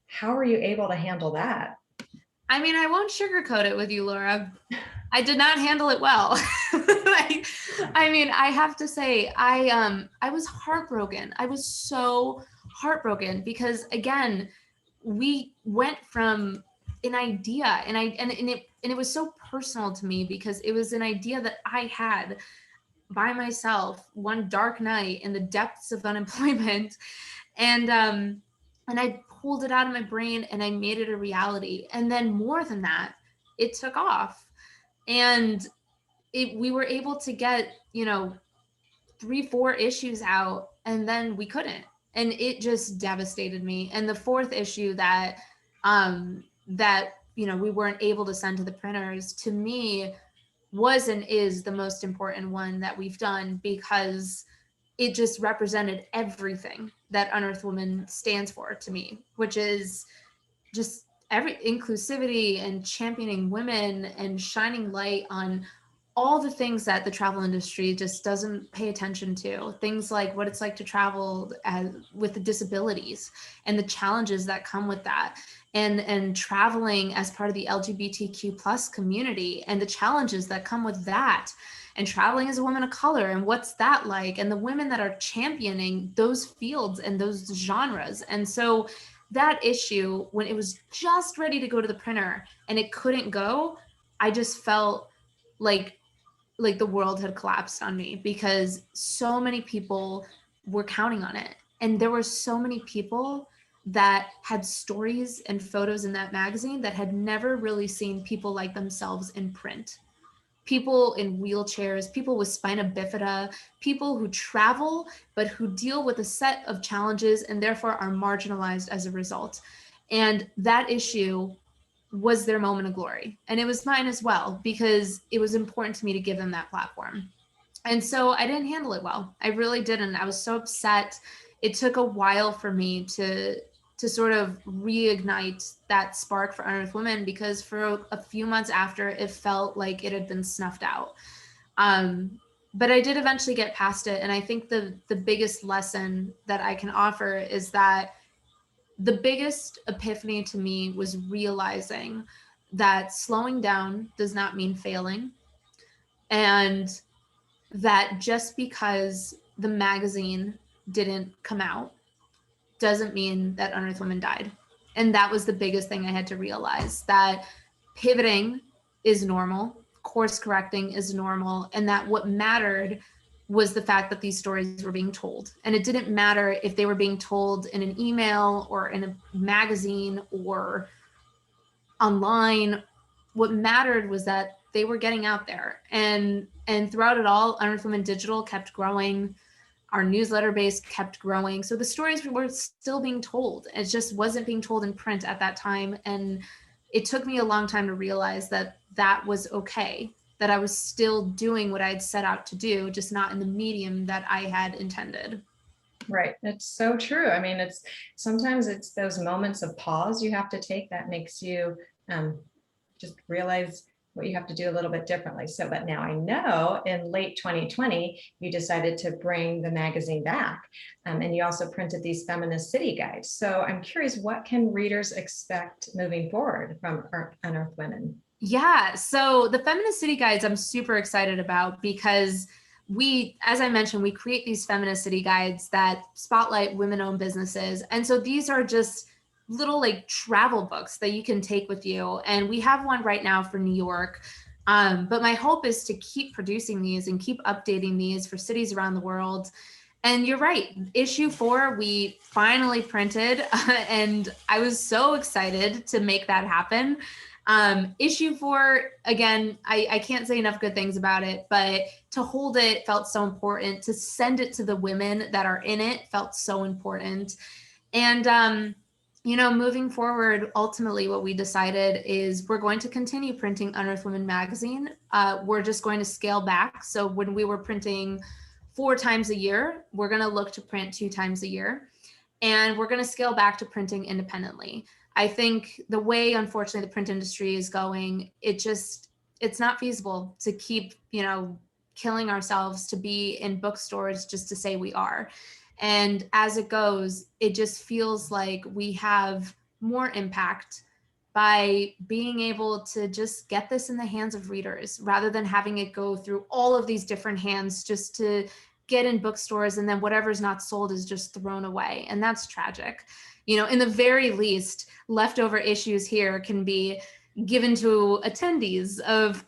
how are you able to handle that? I mean, I won't sugarcoat it with you, Laura. I did not handle it well. I mean, I have to say, I was heartbroken. I was so heartbroken because again, we went from an idea and it was so personal to me because it was an idea that I had by myself one dark night in the depths of unemployment. And I pulled it out of my brain and I made it a reality. And then more than that, it took off. And we were able to get, 3-4 issues out and then we couldn't. And it just devastated me. And the 4th issue that we weren't able to send to the printers, to me, was and is the most important one that we've done because it just represented everything that Unearthed Women stands for to me, which is just every inclusivity and championing women and shining light on all the things that the travel industry just doesn't pay attention to. Things like what it's like to travel with the disabilities and the challenges that come with that. And traveling as part of the LGBTQ plus community and the challenges that come with that, and traveling as a woman of color and what's that like, and the women that are championing those fields and those genres. And so that issue, when it was just ready to go to the printer and it couldn't go, I just felt like the world had collapsed on me because so many people were counting on it. And there were so many people that had stories and photos in that magazine that had never really seen people like themselves in print. People in wheelchairs, people with spina bifida, people who travel, but who deal with a set of challenges and therefore are marginalized as a result. And that issue was their moment of glory. And it was mine as well, because it was important to me to give them that platform. And so I didn't handle it well. I really didn't. I was so upset. It took a while for me to sort of reignite that spark for Unearthed Women, because for a few months after, it felt like it had been snuffed out. But I did eventually get past it. And I think the biggest lesson that I can offer is that the biggest epiphany to me was realizing that slowing down does not mean failing. And that just because the magazine didn't come out doesn't mean that Unearthed Women died. And that was the biggest thing I had to realize, that pivoting is normal, course correcting is normal, and that what mattered was the fact that these stories were being told. And it didn't matter if they were being told in an email or in a magazine or online. What mattered was that they were getting out there. And throughout it all, Unearthed Women Digital kept growing. Our newsletter base kept growing. So the stories were still being told. It just wasn't being told in print at that time. And it took me a long time to realize that that was okay, that I was still doing what I had set out to do, just not in the medium that I had intended. Right. It's so true. I mean, sometimes those moments of pause you have to take that makes you just realize what you have to do a little bit differently. So, but now I know in late 2020, you decided to bring the magazine back. And you also printed these feminist city guides. So I'm curious, what can readers expect moving forward from Unearth Women? Yeah, so the feminist city guides I'm super excited about because we, as I mentioned, we create these feminist city guides that spotlight women-owned businesses. And so these are just little like travel books that you can take with you. And we have one right now for New York. But my hope is to keep producing these and keep updating these for cities around the world. And you're right, issue 4, we finally printed, and I was so excited to make that happen. Issue 4, again, I can't say enough good things about it, but to hold it felt so important. To send it to the women that are in it felt so important. And, moving forward, ultimately what we decided is we're going to continue printing Unearth Women Magazine. We're just going to scale back. So when we were printing 4 times a year, we're going to look to print 2 times a year. And we're going to scale back to printing independently. I think the way, unfortunately, the print industry is going, it's not feasible to keep, killing ourselves to be in bookstores just to say we are. And as it goes, it just feels like we have more impact by being able to just get this in the hands of readers rather than having it go through all of these different hands just to get in bookstores, and then whatever's not sold is just thrown away. And that's tragic. In the very least, leftover issues here can be given to attendees of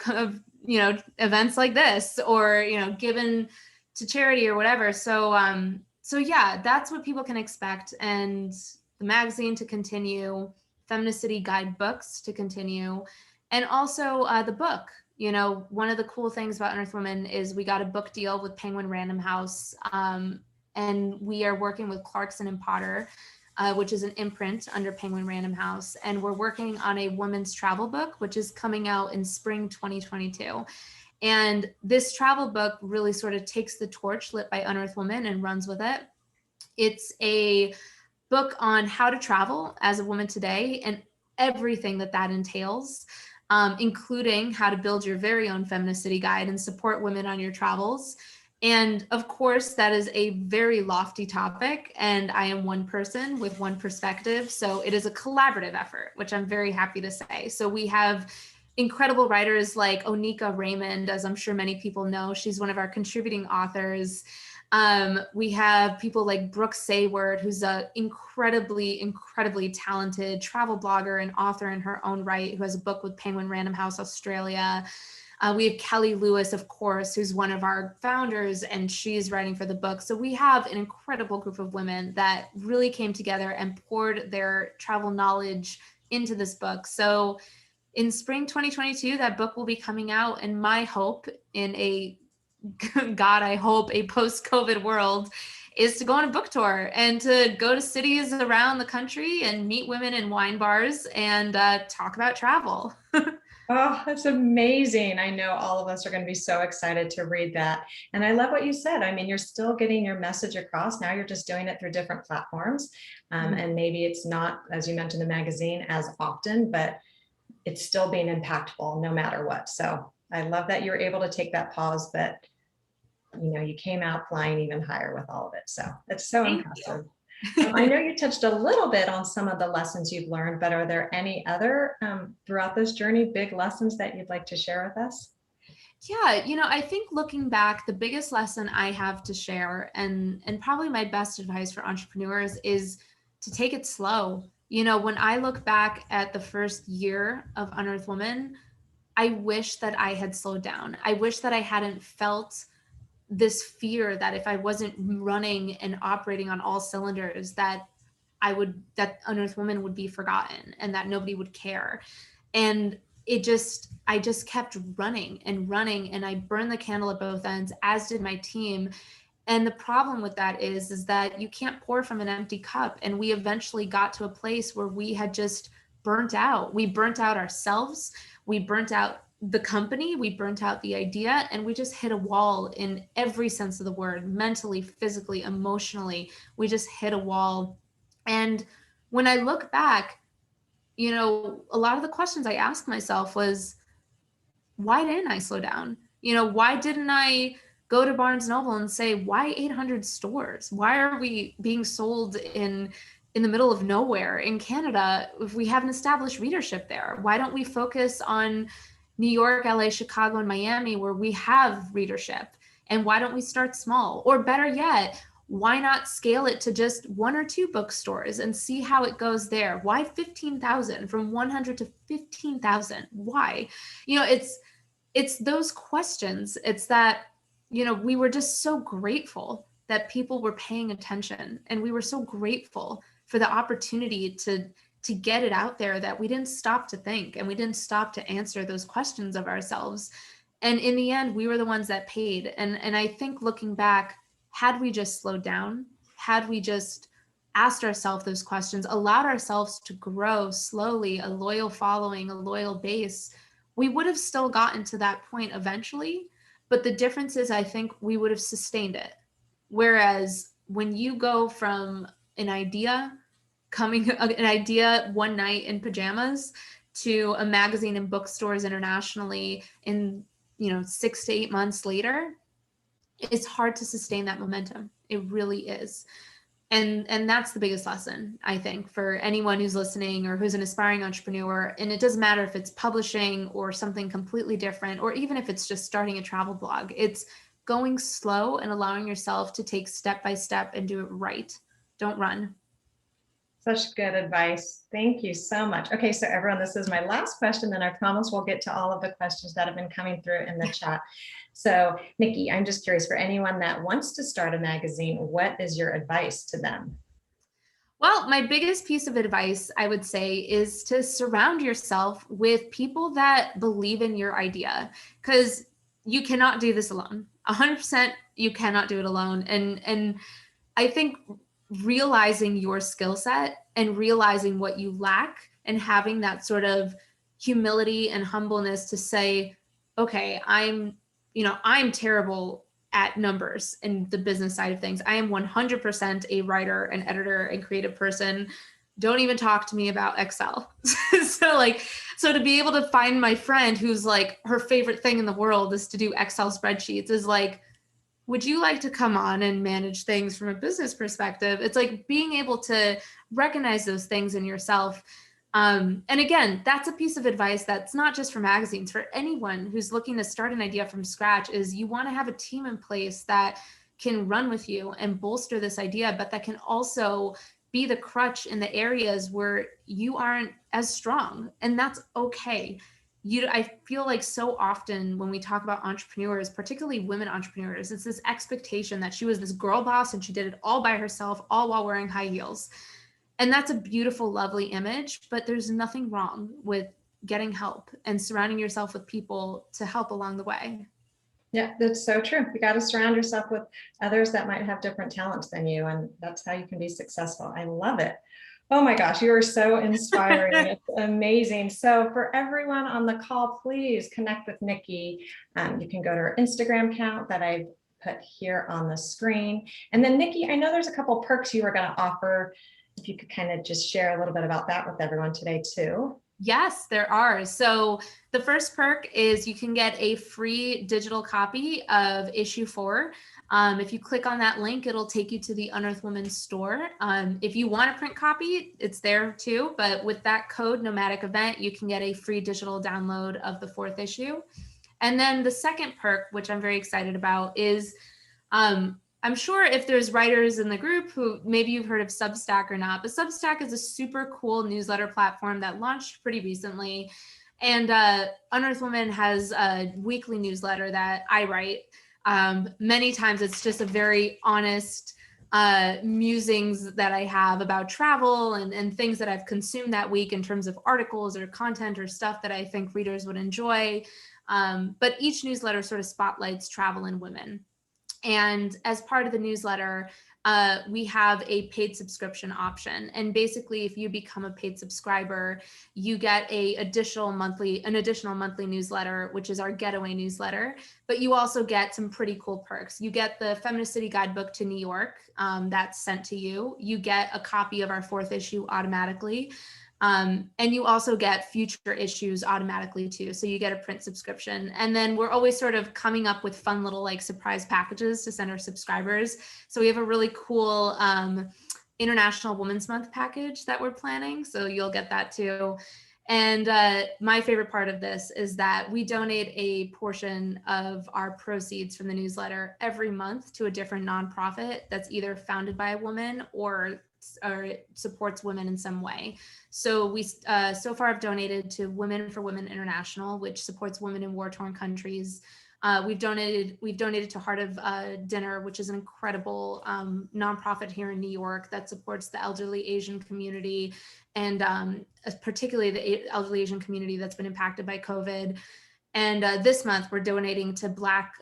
events like this, or given to charity or whatever. So yeah, that's what people can expect. And the magazine to continue, Feminist City Guide books to continue, and also the book. One of the cool things about Unearth Women is we got a book deal with Penguin Random House, and we are working with Clarkson and Potter, which is an imprint under Penguin Random House. And we're working on a women's travel book, which is coming out in spring 2022. And this travel book really sort of takes the torch lit by Unearth Women and runs with it. It's a book on how to travel as a woman today and everything that entails, including how to build your very own feminist city guide and support women on your travels. And of course, that is a very lofty topic, and I am one person with one perspective. So it is a collaborative effort, which I'm very happy to say. So we have incredible writers like Onika Raymond, as I'm sure many people know. She's one of our contributing authors. We have people like Brooke Sayward, who's an incredibly, incredibly talented travel blogger and author in her own right, who has a book with Penguin Random House Australia. We have Kelly Lewis, of course, who's one of our founders, and she's writing for the book. So we have an incredible group of women that really came together and poured their travel knowledge into this book. So in spring 2022, that book will be coming out, and my hope in a God, I hope a post-COVID world is to go on a book tour and to go to cities around the country and meet women in wine bars and talk about travel. Oh, that's amazing. I know all of us are going to be so excited to read that. And I love what you said. I mean, you're still getting your message across. Now you're just doing it through different platforms. And maybe it's not, as you mentioned, the magazine as often, but it's still being impactful no matter what. So I love that you're able to take that pause, but you came out flying even higher with all of it. So it's so impressive. I know you touched a little bit on some of the lessons you've learned, but are there any other throughout this journey, big lessons that you'd like to share with us? Yeah, I think looking back, the biggest lesson I have to share, and probably my best advice for entrepreneurs, is to take it slow. When I look back at the first year of Unearth Women, I wish that I had slowed down. I wish that I hadn't felt this fear that if I wasn't running and operating on all cylinders, that Unearth Women would be forgotten and that nobody would care. And I just kept running and running, and I burned the candle at both ends, as did my team. And the problem with that is that you can't pour from an empty cup. And we eventually got to a place where we had just burnt out. We burnt out ourselves. We burnt out the company. We burnt out the idea, and we just hit a wall in every sense of the word, mentally, physically, emotionally. We just hit a wall. And when I look back, a lot of the questions I asked myself was, why didn't I slow down? Why didn't I go to Barnes Noble and say, why 800 stores? Why are we being sold in the middle of nowhere in Canada if we have an established readership there? Why don't we focus on New York, LA, Chicago, and Miami, where we have readership? And why don't we start small? Or better yet, why not scale it to just 1 or 2 bookstores and see how it goes there? Why 15,000, from 100 to 15,000? Why? It's those questions. It's that, we were just so grateful that people were paying attention, and we were so grateful for the opportunity to get it out there, that we didn't stop to think, and we didn't stop to answer those questions of ourselves. And in the end, we were the ones that paid. And I think looking back, had we just slowed down, had we just asked ourselves those questions, allowed ourselves to grow slowly, a loyal following, a loyal base, we would have still gotten to that point eventually. But the difference is, I think we would have sustained it. Whereas when you go from an idea one night in pajamas to a magazine in bookstores internationally in 6 to 8 months later, it's hard to sustain that momentum. It really is. And that's the biggest lesson, I think, for anyone who's listening or who's an aspiring entrepreneur. And it doesn't matter if it's publishing or something completely different, or even if it's just starting a travel blog. It's going slow and allowing yourself to take step by step and do it right. Don't run. Such good advice. Thank you so much. Okay, so everyone, this is my last question, then I promise we'll get to all of the questions that have been coming through in the chat. So Nikki, I'm just curious, for anyone that wants to start a magazine, what is your advice to them? Well, my biggest piece of advice, I would say, is to surround yourself with people that believe in your idea, because you cannot do this alone. 100%, you cannot do it alone. And I think realizing your skill set and realizing what you lack, and having that sort of humility and humbleness to say, okay, I'm terrible at numbers and the business side of things. I am 100% a writer and editor and creative person. Don't even talk to me about Excel. So to be able to find my friend who's like, her favorite thing in the world is to do Excel spreadsheets, is like, would you like to come on and manage things from a business perspective? It's like being able to recognize those things in yourself. And again, that's a piece of advice that's not just for magazines, for anyone who's looking to start an idea from scratch, is you want to have a team in place that can run with you and bolster this idea, but that can also be the crutch in the areas where you aren't as strong. And that's okay. I feel like so often when we talk about entrepreneurs, particularly women entrepreneurs, it's this expectation that she was this girl boss and she did it all by herself, all while wearing high heels. And that's a beautiful, lovely image, but there's nothing wrong with getting help and surrounding yourself with people to help along the way. Yeah, that's so true. You got to surround yourself with others that might have different talents than you, and that's how you can be successful. I love it. Oh my gosh, you are so inspiring. It's amazing. So for everyone on the call, please connect with Nikki. You can go to her Instagram account that I've put here on the screen. And then Nikki, I know there's a couple perks you were going to offer. If you could kind of just share a little bit about that with everyone today too. Yes, there are. So the first perk is you can get a free digital copy of issue 4. If you click on that link, it'll take you to the Unearth Women store. If you want a print copy, it's there too. But with that code, Nomadic Event, you can get a free digital download of the 4th issue. And then the second perk, which I'm very excited about, is I'm sure if there's writers in the group who maybe you've heard of Substack or not, but Substack is a super cool newsletter platform that launched pretty recently. And Unearth Women has a weekly newsletter that I write. Many times it's just a very honest musings that I have about travel and things that I've consumed that week in terms of articles or content or stuff that I think readers would enjoy. But each newsletter sort of spotlights travel and women. And as part of the newsletter, we have a paid subscription option. And basically, if you become a paid subscriber, you get an additional monthly newsletter, which is our getaway newsletter. But you also get some pretty cool perks. You get the Feminist City Guidebook to New York that's sent to you. You get a copy of our 4th issue automatically. And you also get future issues automatically too. So you get a print subscription. And then we're always sort of coming up with fun little like surprise packages to send our subscribers. So we have a really cool International Women's Month package that we're planning. So you'll get that too. And my favorite part of this is that we donate a portion of our proceeds from the newsletter every month to a different nonprofit that's either founded by a woman or supports women in some way. So we so far have donated to Women for Women International, which supports women in war-torn countries. We've donated to Heart of Dinner, which is an incredible nonprofit here in New York that supports the elderly Asian community, and particularly the elderly Asian community that's been impacted by COVID. And this month, we're donating to Black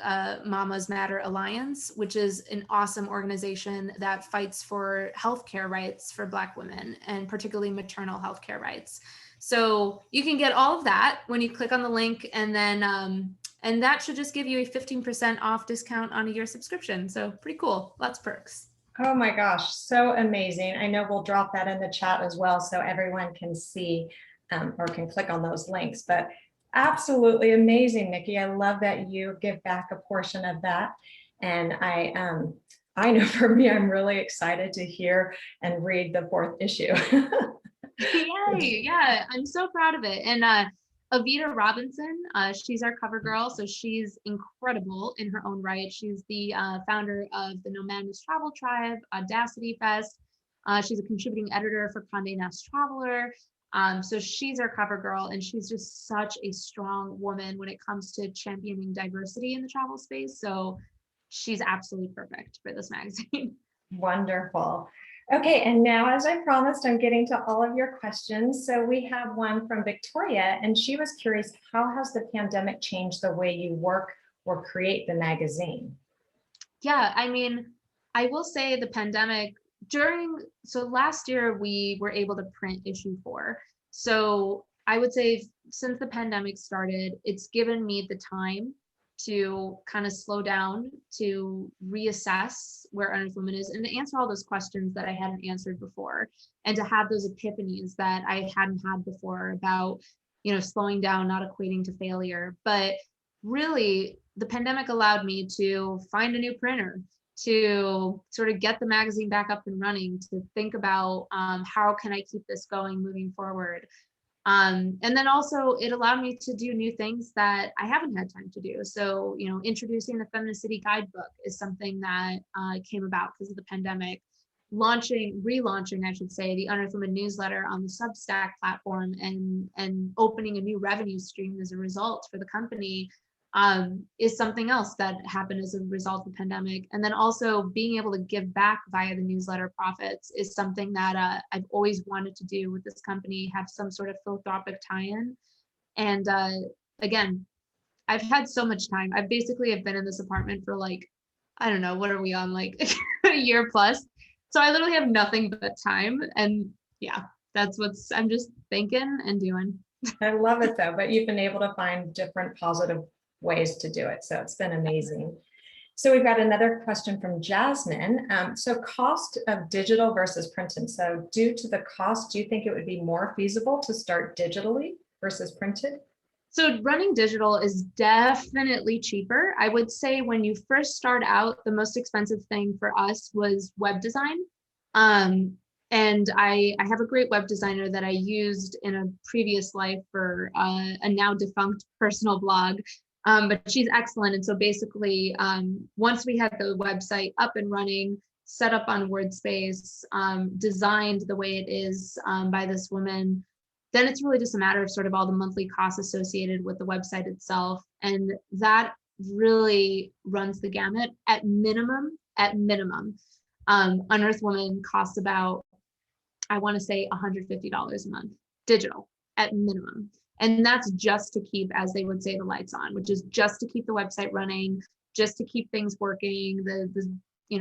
Mamas Matter Alliance, which is an awesome organization that fights for healthcare rights for Black women, and particularly maternal healthcare rights. So you can get all of that when you click on the link, and then and that should just give you a 15% off discount on a year subscription. So pretty cool, lots of perks. Oh my gosh, so amazing. I know we'll drop that in the chat as well so everyone can see or can click on those links. But absolutely amazing, Nikki. I love that you give back a portion of that. And I know for me, I'm really excited to hear and read the 4th issue. Yay, yeah, I'm so proud of it. And Avita Robinson, she's our cover girl. So she's incredible in her own right. She's the founder of the Nomadic Travel Tribe, Audacity Fest. She's a contributing editor for Condé Nast Traveler. So she's our cover girl, and she's just such a strong woman when it comes to championing diversity in the travel space. So she's absolutely perfect for this magazine. Wonderful. Okay, and now, as I promised, I'm getting to all of your questions. So we have one from Victoria, and she was curious, how has the pandemic changed the way you work or create the magazine? Yeah, I mean, I will say the pandemic so last year we were able to print issue 4. So I would say since the pandemic started, it's given me the time to kind of slow down, to reassess where Unearth Women is, and to answer all those questions that I hadn't answered before, and to have those epiphanies that I hadn't had before about, slowing down, not equating to failure. But really, the pandemic allowed me to find a new printer, to sort of get the magazine back up and running, to think about how can I keep this going moving forward. And then also it allowed me to do new things that I haven't had time to do. So, introducing the Feminicity Guidebook is something that came about because of the pandemic. Relaunching, I should say, the Unearth Women newsletter on the Substack platform, and opening a new revenue stream as a result for the company is something else that happened as a result of the pandemic. And then also being able to give back via the newsletter profits is something that I've always wanted to do with this company, have some sort of philanthropic tie-in. And again, I've had so much time. I basically have been in this apartment for I don't know, what are we on, a year plus. So I literally have nothing but time. And yeah, I'm just thinking and doing. I love it though, but you've been able to find different positive ways to do it. So it's been amazing. So we've got another question from Jasmine. So cost of digital versus printed. So due to the cost, do you think it would be more feasible to start digitally versus printed? So running digital is definitely cheaper. I would say when you first start out, the most expensive thing for us was web design. And I have a great web designer that I used in a previous life for a now defunct personal blog. But she's excellent. And so basically, once we had the website up and running, set up on WordSpace, designed the way it is by this woman, then it's really just a matter of sort of all the monthly costs associated with the website itself. And that really runs the gamut. At minimum, Unearth Women costs about, I want to say $150 a month, digital at minimum. And that's just to keep, as they would say, the lights on, which is just to keep the website running, just to keep things working,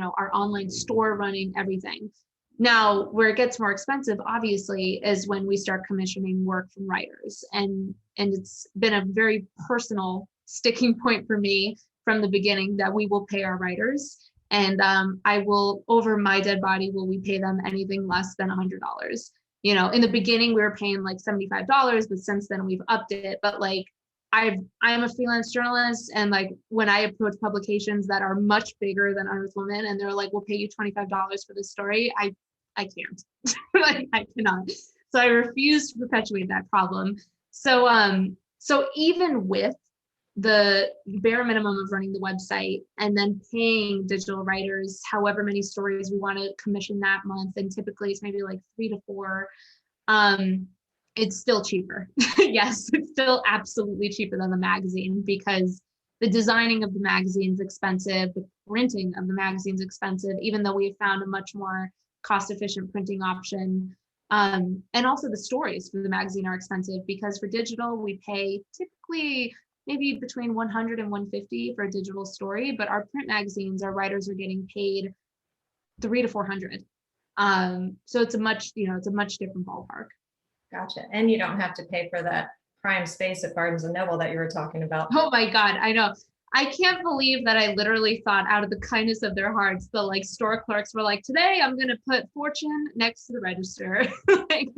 our online store running, everything. Now, where it gets more expensive, obviously, is when we start commissioning work from writers. And it's been a very personal sticking point for me from the beginning that we will pay our writers. And I will, over my dead body, will we pay them anything less than $100. in the beginning we were paying like $75, but since then we've upped it. But like I'm a freelance journalist, and like when I approach publications that are much bigger than Unearth Women and they're like, we'll pay you $25 for this story, I can't. Like I cannot. So I refuse to perpetuate that problem. So even with the bare minimum of running the website and then paying digital writers however many stories we want to commission that month, and typically it's maybe like 3 to 4, it's still cheaper. Yes, it's still absolutely cheaper than the magazine, because the designing of the magazine's expensive, the printing of the magazine's expensive, even though we have found a much more cost-efficient printing option. And also the stories for the magazine are expensive, because for digital, we pay typically maybe between 100 and 150 for a digital story, but our print magazines, our writers are getting paid 300 to 400. So it's a much different ballpark. Gotcha. And you don't have to pay for that prime space at Barnes and Noble that you were talking about. Oh my God, I know. I can't believe that I literally thought, out of the kindness of their hearts, the like store clerks were like, today I'm going to put Fortune next to the register. Like,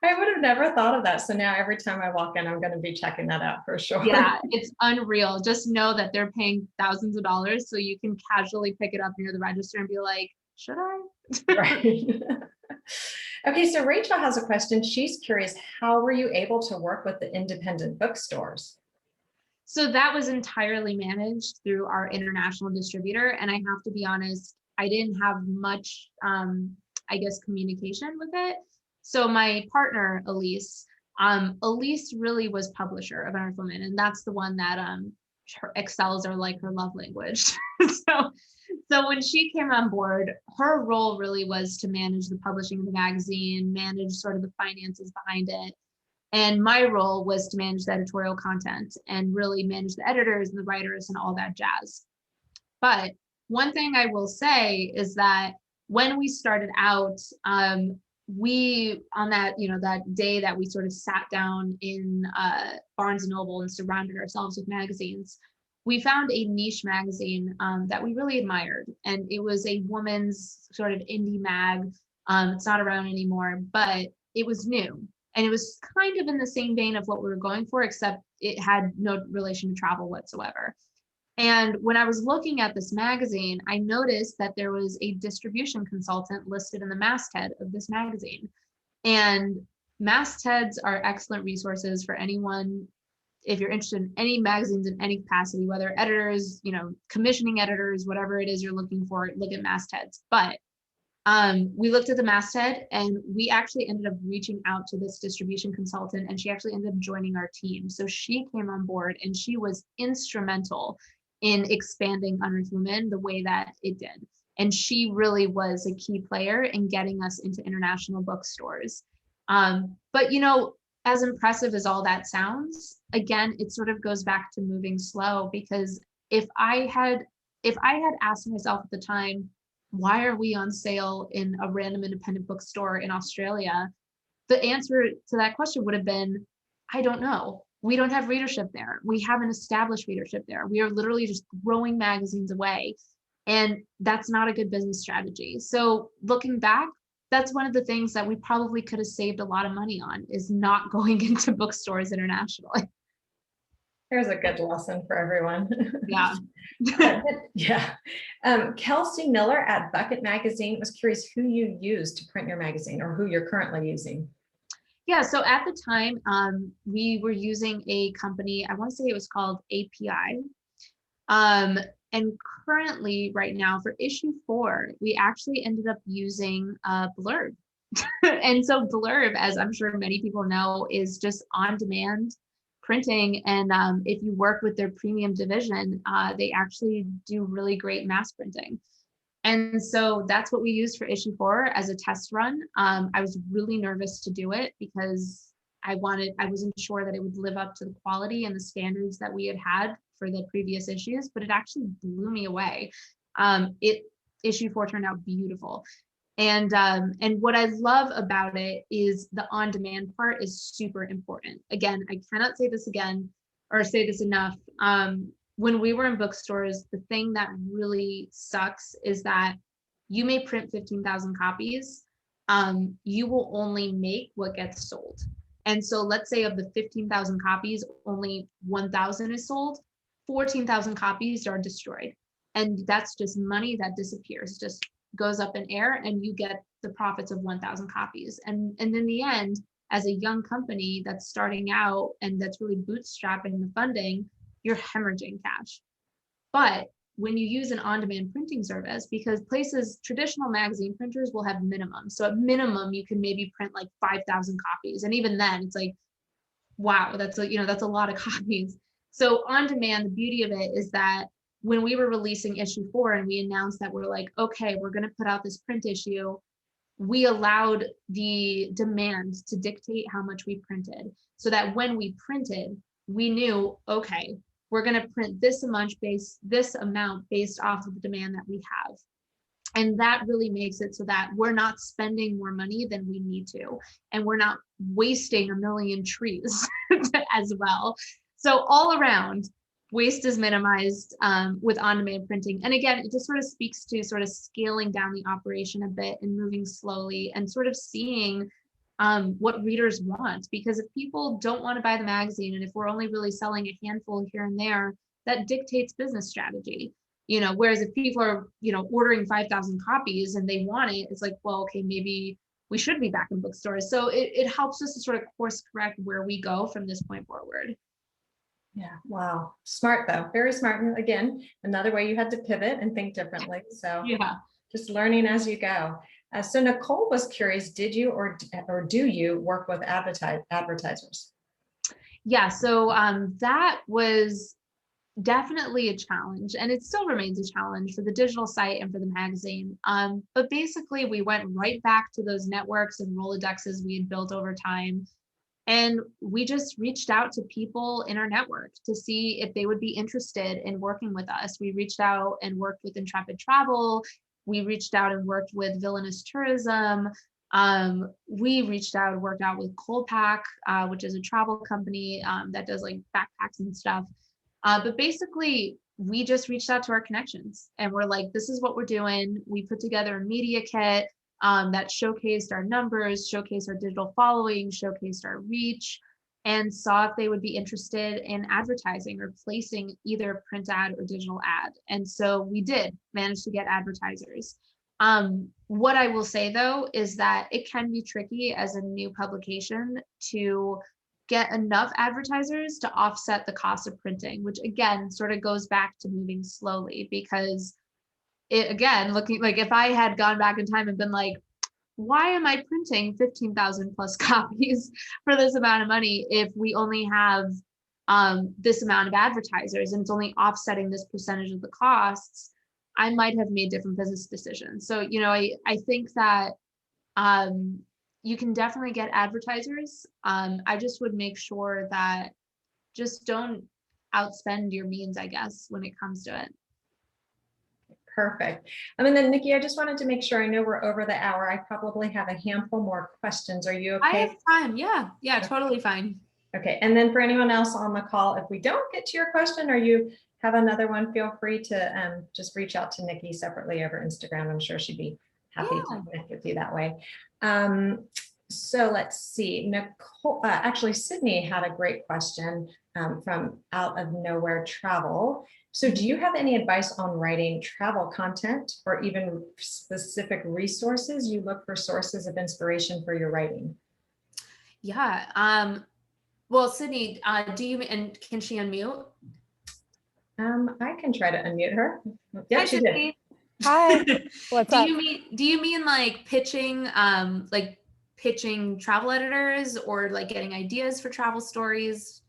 I would have never thought of that. So now every time I walk in, I'm going to be checking that out for sure. yeah, it's unreal. Just know that they're paying thousands of dollars, so you can casually pick it up near the register and be like, should I? Right. Okay, so Rachel has a question. She's curious, how were you able to work with the independent bookstores? So that was entirely managed through our international distributor. And I have to be honest, I didn't have much, I guess, communication with it. So my partner, Elise really was publisher of Unearth Women. And that's the one that her Excels are like her love language. So when she came on board, her role really was to manage the publishing of the magazine, manage sort of the finances behind it. And my role was to manage the editorial content and really manage the editors and the writers and all that jazz. But one thing I will say is that when we started out, we, on that, that day that we sort of sat down in Barnes and Noble and surrounded ourselves with magazines, we found a niche magazine that we really admired. And it was a woman's sort of indie mag. It's not around anymore, but it was new. And it was kind of in the same vein of what we were going for, except it had no relation to travel whatsoever. And when I was looking at this magazine, I noticed that there was a distribution consultant listed in the masthead of this magazine. And mastheads are excellent resources for anyone, if you're interested in any magazines in any capacity, whether editors, commissioning editors, whatever it is you're looking for, look at mastheads. But we looked at the masthead, and we actually ended up reaching out to this distribution consultant, and she actually ended up joining our team. So she came on board, and she was instrumental in expanding Unearth Women the way that it did. And she really was a key player in getting us into international bookstores. But as impressive as all that sounds, again, it sort of goes back to moving slow, because if I had asked myself at the time, why are we on sale in a random independent bookstore in Australia? The answer to that question would have been, I don't know. We don't have readership there. We haven't established readership there. We are literally just throwing magazines away. And that's not a good business strategy. So looking back, that's one of the things that we probably could have saved a lot of money on, is not going into bookstores internationally. Here's a good lesson for everyone. Yeah. Yeah. Kelsey Miller at Bucket Magazine was curious who you used to print your magazine, or who you're currently using. Yeah, so at the time, we were using a company, I want to say it was called API. And currently, right now, for issue 4, we actually ended up using Blurb. And so Blurb, as I'm sure many people know, is just on-demand printing. And if you work with their premium division, they actually do really great mass printing. And so that's what we used for issue 4 as a test run. I was really nervous to do it, because I wasn't sure that it would live up to the quality and the standards that we had for the previous issues, but it actually blew me away. Issue 4 turned out beautiful. And what I love about it is the on-demand part is super important. Again, I cannot say this again or say this enough. When we were in bookstores, the thing that really sucks is that you may print 15,000 copies, you will only make what gets sold. And so let's say of the 15,000 copies, only 1,000 is sold, 14,000 copies are destroyed. And that's just money that disappears, just goes up in air, and you get the profits of 1,000 copies. And in the end, as a young company that's starting out and that's really bootstrapping the funding, you're hemorrhaging cash. But when you use an on-demand printing service, because places, traditional magazine printers will have minimum. So at minimum, you can maybe print like 5,000 copies. And even then it's like, wow, that's a lot of copies. So on demand, the beauty of it is that when we were releasing issue 4 and we announced that we're like, okay, we're going to put out this print issue, we allowed the demand to dictate how much we printed, so that when we printed, we knew, okay, we're going to print this amount based off of the demand that we have. And that really makes it so that we're not spending more money than we need to, and we're not wasting a million trees as well. So all around, waste is minimized with on-demand printing. And again, it just sort of speaks to sort of scaling down the operation a bit and moving slowly and sort of seeing what readers want. Because if people don't want to buy the magazine, and if we're only really selling a handful here and there, that dictates business strategy. Whereas if people are, ordering 5,000 copies and they want it, it's like, well, okay, maybe we should be back in bookstores. So it helps us to sort of course correct where we go from this point forward. Yeah. Wow. Smart though. Very smart. And again, another way you had to pivot and think differently. So Yeah. just learning as you go. So Nicole was curious, did you or do you work with advertisers? Yeah. So that was definitely a challenge, and it still remains a challenge for the digital site and for the magazine. But basically we went right back to those networks and Rolodexes we had built over time. And we just reached out to people in our network to see if they would be interested in working with us. We reached out and worked with Intrepid Travel. We reached out and worked with Villainous Tourism. We reached out and worked out with Colpack, which is a travel company that does like backpacks and stuff. But basically, we just reached out to our connections and we're like, this is what we're doing. We put together a media kit that showcased our numbers, showcased our digital following, showcased our reach, and saw if they would be interested in advertising or placing either a print ad or digital ad. And so we did manage to get advertisers. What I will say though is that it can be tricky as a new publication to get enough advertisers to offset the cost of printing, which again sort of goes back to moving slowly. Because it, again, looking like if I had gone back in time and been like, why am I printing 15,000 plus copies for this amount of money if we only have this amount of advertisers and it's only offsetting this percentage of the costs, I might have made different business decisions. So, I think that you can definitely get advertisers. I just would make sure that just don't outspend your means, I guess, when it comes to it. Perfect. And then Nikki, I just wanted to make sure, I know we're over the hour. I probably have a handful more questions. Are you okay? I have time. Yeah, okay. Totally fine. Okay. And then for anyone else on the call, if we don't get to your question or you have another one, feel free to just reach out to Nikki separately over Instagram. I'm sure she'd be happy to connect with you that way. So let's see, Nicole, actually Sydney had a great question from Out of Nowhere Travel. So do you have any advice on writing travel content or even specific resources? You look for sources of inspiration for your writing? Yeah. Well, Sydney, do you, and can she unmute? I can try to unmute her. Yeah, Hi, she Sydney. did. Hi. What's up? Do you mean like pitching travel editors or like getting ideas for travel stories?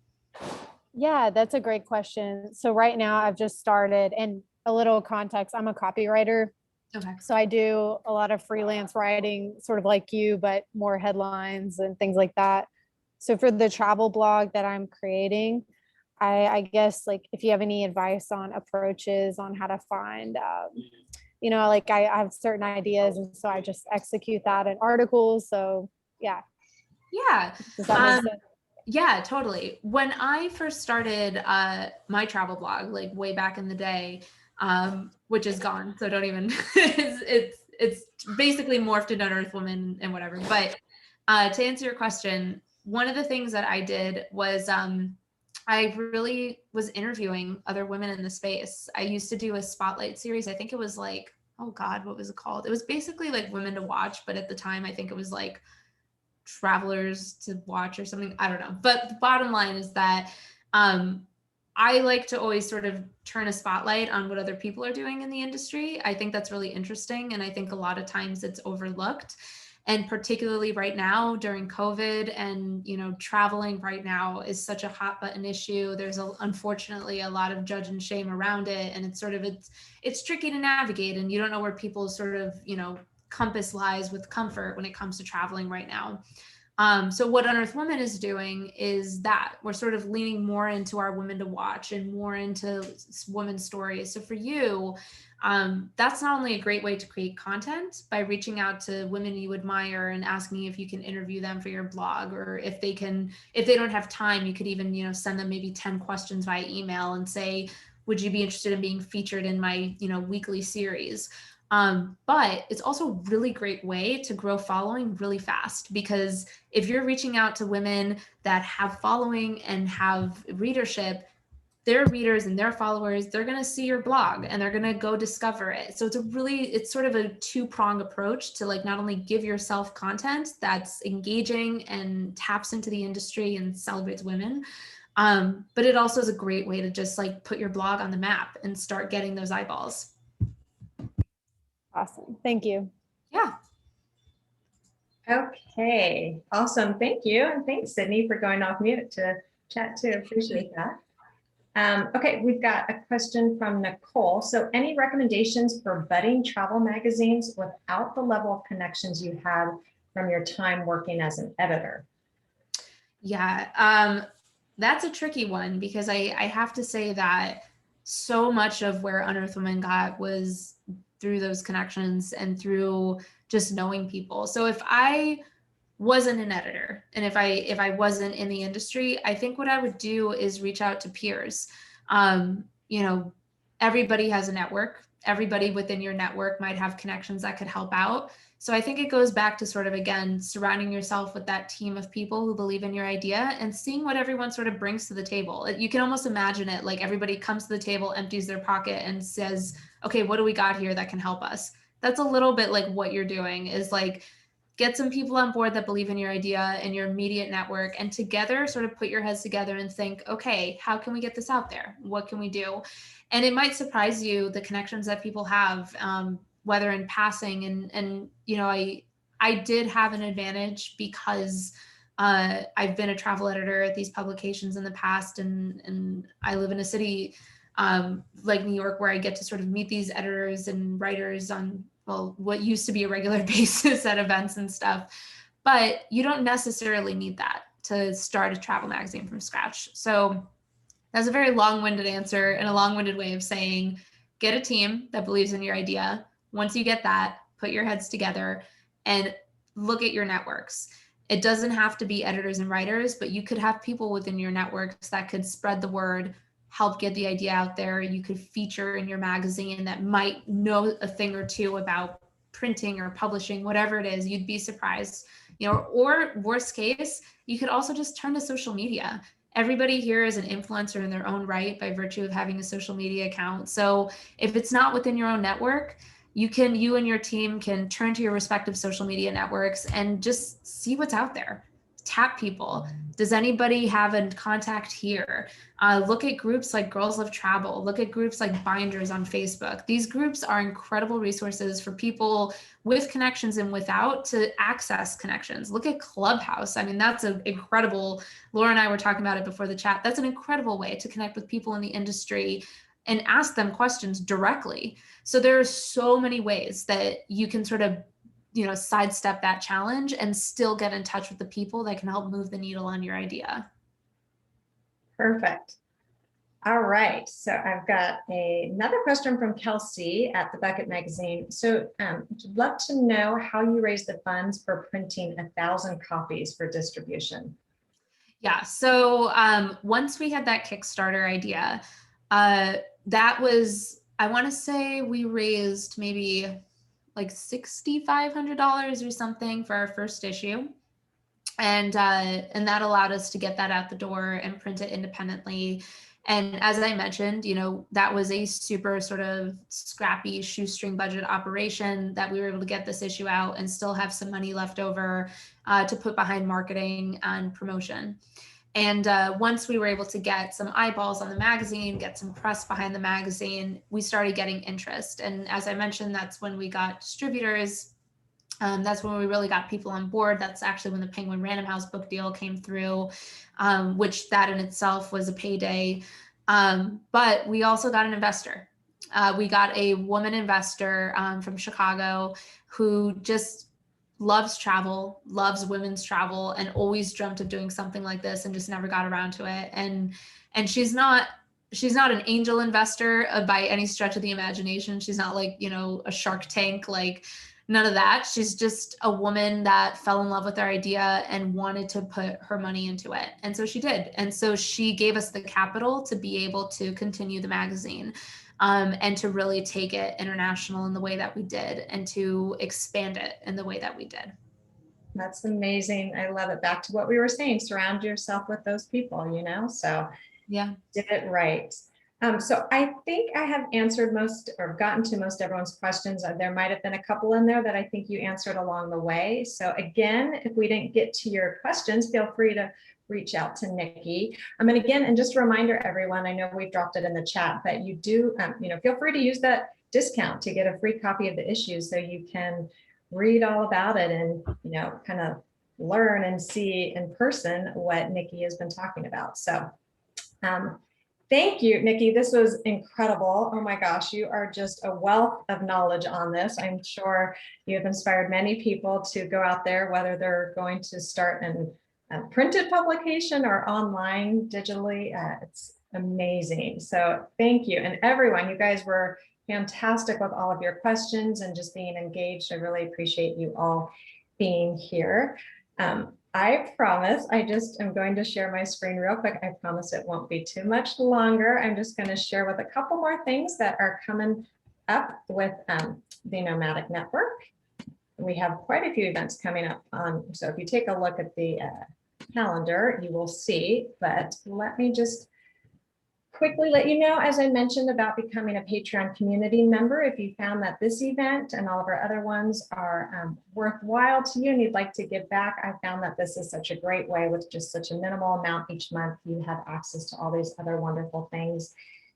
Yeah, that's a great question. So right now I've just started, and a little context, I'm a copywriter. Okay. So I do a lot of freelance writing, sort of like you, but more headlines and things like that. So for the travel blog that I'm creating, I guess like if you have any advice on approaches on how to find, like I have certain ideas, and so I just execute that in articles. So yeah. Yeah. Does that make sense? Yeah, totally. When I first started my travel blog, like way back in the day, which is gone, so don't even, it's basically morphed into Unearth Women and whatever. But to answer your question, one of the things that I did was I really was interviewing other women in the space. I used to do a spotlight series. I think it was like, oh God, what was it called? It was basically like Women to Watch, but at the time I think it was like Travelers to Watch or something. I don't know. But the bottom line is that I like to always sort of turn a spotlight on what other people are doing in the industry. I think that's really interesting. And I think a lot of times it's overlooked. And particularly right now during COVID and, you know, traveling right now is such a hot button issue. There's unfortunately a lot of judge and shame around it. And it's sort of, it's tricky to navigate, and you don't know where people's sort of, you know, compass lies with comfort when it comes to traveling right now. So what Unearth Women is doing is that we're sort of leaning more into our women to watch and more into women's stories. So for you, that's not only a great way to create content by reaching out to women you admire and asking if you can interview them for your blog, or if they don't have time, you could even, you know, send them maybe 10 questions via email and say, would you be interested in being featured in my, you know, weekly series? But it's also a really great way to grow following really fast, because if you're reaching out to women that have following and have readership, their readers and their followers, they're going to see your blog and they're going to go discover it. So it's sort of a two-pronged approach to like not only give yourself content that's engaging and taps into the industry and celebrates women, but it also is a great way to just like put your blog on the map and start getting those eyeballs. Awesome. Thank you. Yeah. Okay, awesome. Thank you. And thanks, Sydney, for going off mute to chat too. Appreciate that. Okay, we've got a question from Nicole. So any recommendations for budding travel magazines without the level of connections you had from your time working as an editor? Yeah, that's a tricky one, because I have to say that so much of where Unearth Women got was through those connections and through just knowing people. So if I wasn't an editor and if I wasn't in the industry, I think what I would do is reach out to peers. You know, everybody has a network. Everybody within your network might have connections that could help out. So I think it goes back to sort of, again, surrounding yourself with that team of people who believe in your idea and seeing what everyone sort of brings to the table. You can almost imagine it like everybody comes to the table, empties their pocket and says, okay, what do we got here that can help us? That's a little bit like what you're doing, is like get some people on board that believe in your idea and your immediate network, and together sort of put your heads together and think, okay, how can we get this out there? What can we do? And it might surprise you the connections that people have, whether in passing. And you know, I did have an advantage because I've been a travel editor at these publications in the past, and I live in a city like New York, where I get to sort of meet these editors and writers on, well, what used to be a regular basis at events and stuff. But you don't necessarily need that to start a travel magazine from scratch. So that's a very long-winded answer and a long-winded way of saying, get a team that believes in your idea. Once you get that, put your heads together and look at your networks. It doesn't have to be editors and writers, but you could have people within your networks that could spread the word, help get the idea out there. You could feature in your magazine that might know a thing or two about printing or publishing, whatever it is. You'd be surprised, you know, or worst case, you could also just turn to social media. Everybody here is an influencer in their own right by virtue of having a social media account. So if it's not within your own network, you and your team can turn to your respective social media networks and just see what's out there. Tap people. Does anybody have a contact here? Look at groups like Girls Love Travel. Look at groups like Binders on Facebook. These groups are incredible resources for people with connections and without to access connections. Look at Clubhouse. I mean, that's an incredible, Laura and I were talking about it before the chat. That's an incredible way to connect with people in the industry and ask them questions directly. So there are so many ways that you can sort of, you know, sidestep that challenge and still get in touch with the people that can help move the needle on your idea. Perfect. All right. So I've got another question from Kelsey at the Bucket Magazine. So I'd love to know how you raise the funds for printing 1,000 copies for distribution. Yeah. So once we had that Kickstarter idea, that was, I want to say we raised maybe like $6,500 or something for our first issue. And that allowed us to get that out the door and print it independently. And as I mentioned, that was a super sort of scrappy shoestring budget operation that we were able to get this issue out and still have some money left over to put behind marketing and promotion. And once we were able to get some eyeballs on the magazine, get some press behind the magazine, we started getting interest. And as I mentioned, that's when we got distributors. That's when we really got people on board. That's actually when the Penguin Random House book deal came through, which that in itself was a payday. But we also got an investor. We got a woman investor from Chicago who just loves travel, loves women's travel, and always dreamt of doing something like this and just never got around to it. And she's not an angel investor by any stretch of the imagination. She's not like, a Shark Tank, like none of that. She's just a woman that fell in love with our idea and wanted to put her money into it. And so she did. And so she gave us the capital to be able to continue the magazine. And to really take it international in the way that we did and to expand it in the way that we did. That's amazing. I love it. Back to what we were saying, surround yourself with those people, so yeah, did it right. So I think I have answered most or gotten to most everyone's questions. There might have been a couple in there that I think you answered along the way. So again, if we didn't get to your questions, feel free to reach out to Nikki. And again, and just a reminder, everyone, I know we've dropped it in the chat, but you do, feel free to use that discount to get a free copy of the issue so you can read all about it and, kind of learn and see in person what Nikki has been talking about. So thank you, Nikki. This was incredible. Oh my gosh, you are just a wealth of knowledge on this. I'm sure you have inspired many people to go out there, whether they're going to start an printed publication or online digitally. It's amazing. So thank you. And everyone, you guys were fantastic with all of your questions and just being engaged. I really appreciate you all being here. I promise, I just am going to share my screen real quick. I promise it won't be too much longer. I'm just going to share with a couple more things that are coming up with the Nomadic Network. We have quite a few events coming up on, so if you take a look at the calendar, you will see, but let me just quickly let you know, as I mentioned, about becoming a Patreon community member. If you found that this event and all of our other ones are worthwhile to you and you'd like to give back, I found that this is such a great way. With just such a minimal amount each month, you have access to all these other wonderful things.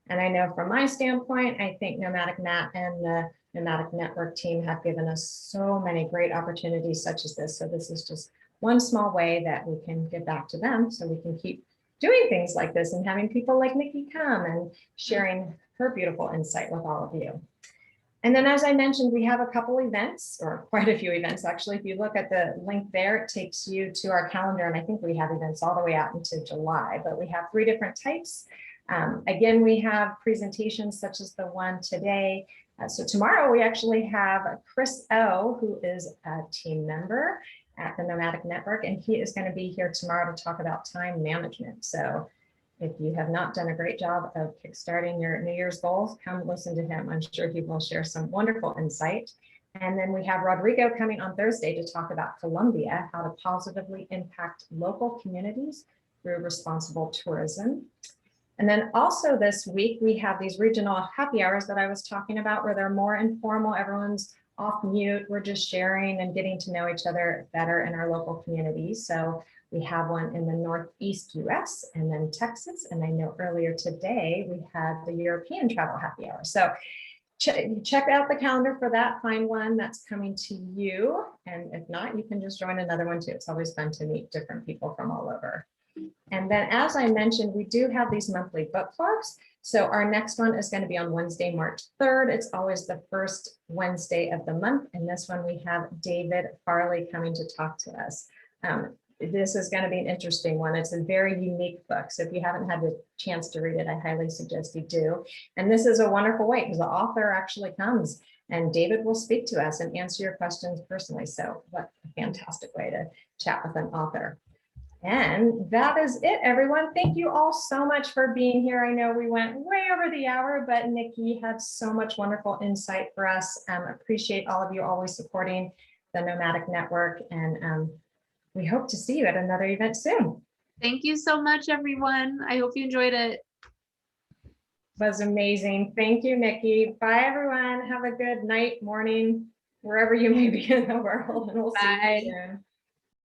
And I know from my standpoint, I think Nomadic Nat and the Nomadic Network team have given us so many great opportunities such as this. So this is just one small way that we can give back to them so we can keep doing things like this and having people like Nikki come and sharing her beautiful insight with all of you. And then, as I mentioned, we have a couple events, or quite a few events actually. If you look at the link there, it takes you to our calendar, and I think we have events all the way out into July, but we have 3 different types. Again, we have presentations such as the one today. So tomorrow we actually have Chris O, who is a team member at the Nomadic Network, and he is going to be here tomorrow to talk about time management. So if you have not done a great job of kickstarting your New Year's goals, come listen to him. I'm sure he will share some wonderful insight. And then we have Rodrigo coming on Thursday to talk about Colombia, how to positively impact local communities through responsible tourism. And then also this week, we have these regional happy hours that I was talking about, where they're more informal. Everyone's off mute. We're just sharing and getting to know each other better in our local communities. So we have one in the Northeast US and then Texas. And I know earlier today, we had the European travel happy hour. So check out the calendar for that, find one that's coming to you. And if not, you can just join another one too. It's always fun to meet different people from all over. And then, as I mentioned, we do have these monthly book clubs. So our next one is going to be on Wednesday, March 3rd. It's always the first Wednesday of the month. And this one we have David Farley coming to talk to us. This is going to be an interesting one. It's a very unique book. So if you haven't had the chance to read it, I highly suggest you do. And this is a wonderful way because the author actually comes and David will speak to us and answer your questions personally. So what a fantastic way to chat with an author. And that is it, everyone. Thank you all so much for being here. I know we went way over the hour, but Nikki had so much wonderful insight for us. Appreciate all of you always supporting the Nomadic Network, and we hope to see you at another event soon. Thank you so much, everyone. I hope you enjoyed it. Was amazing. Thank you, Nikki. Bye, everyone. Have a good night, morning, wherever you may be in the world, and we'll see you soon.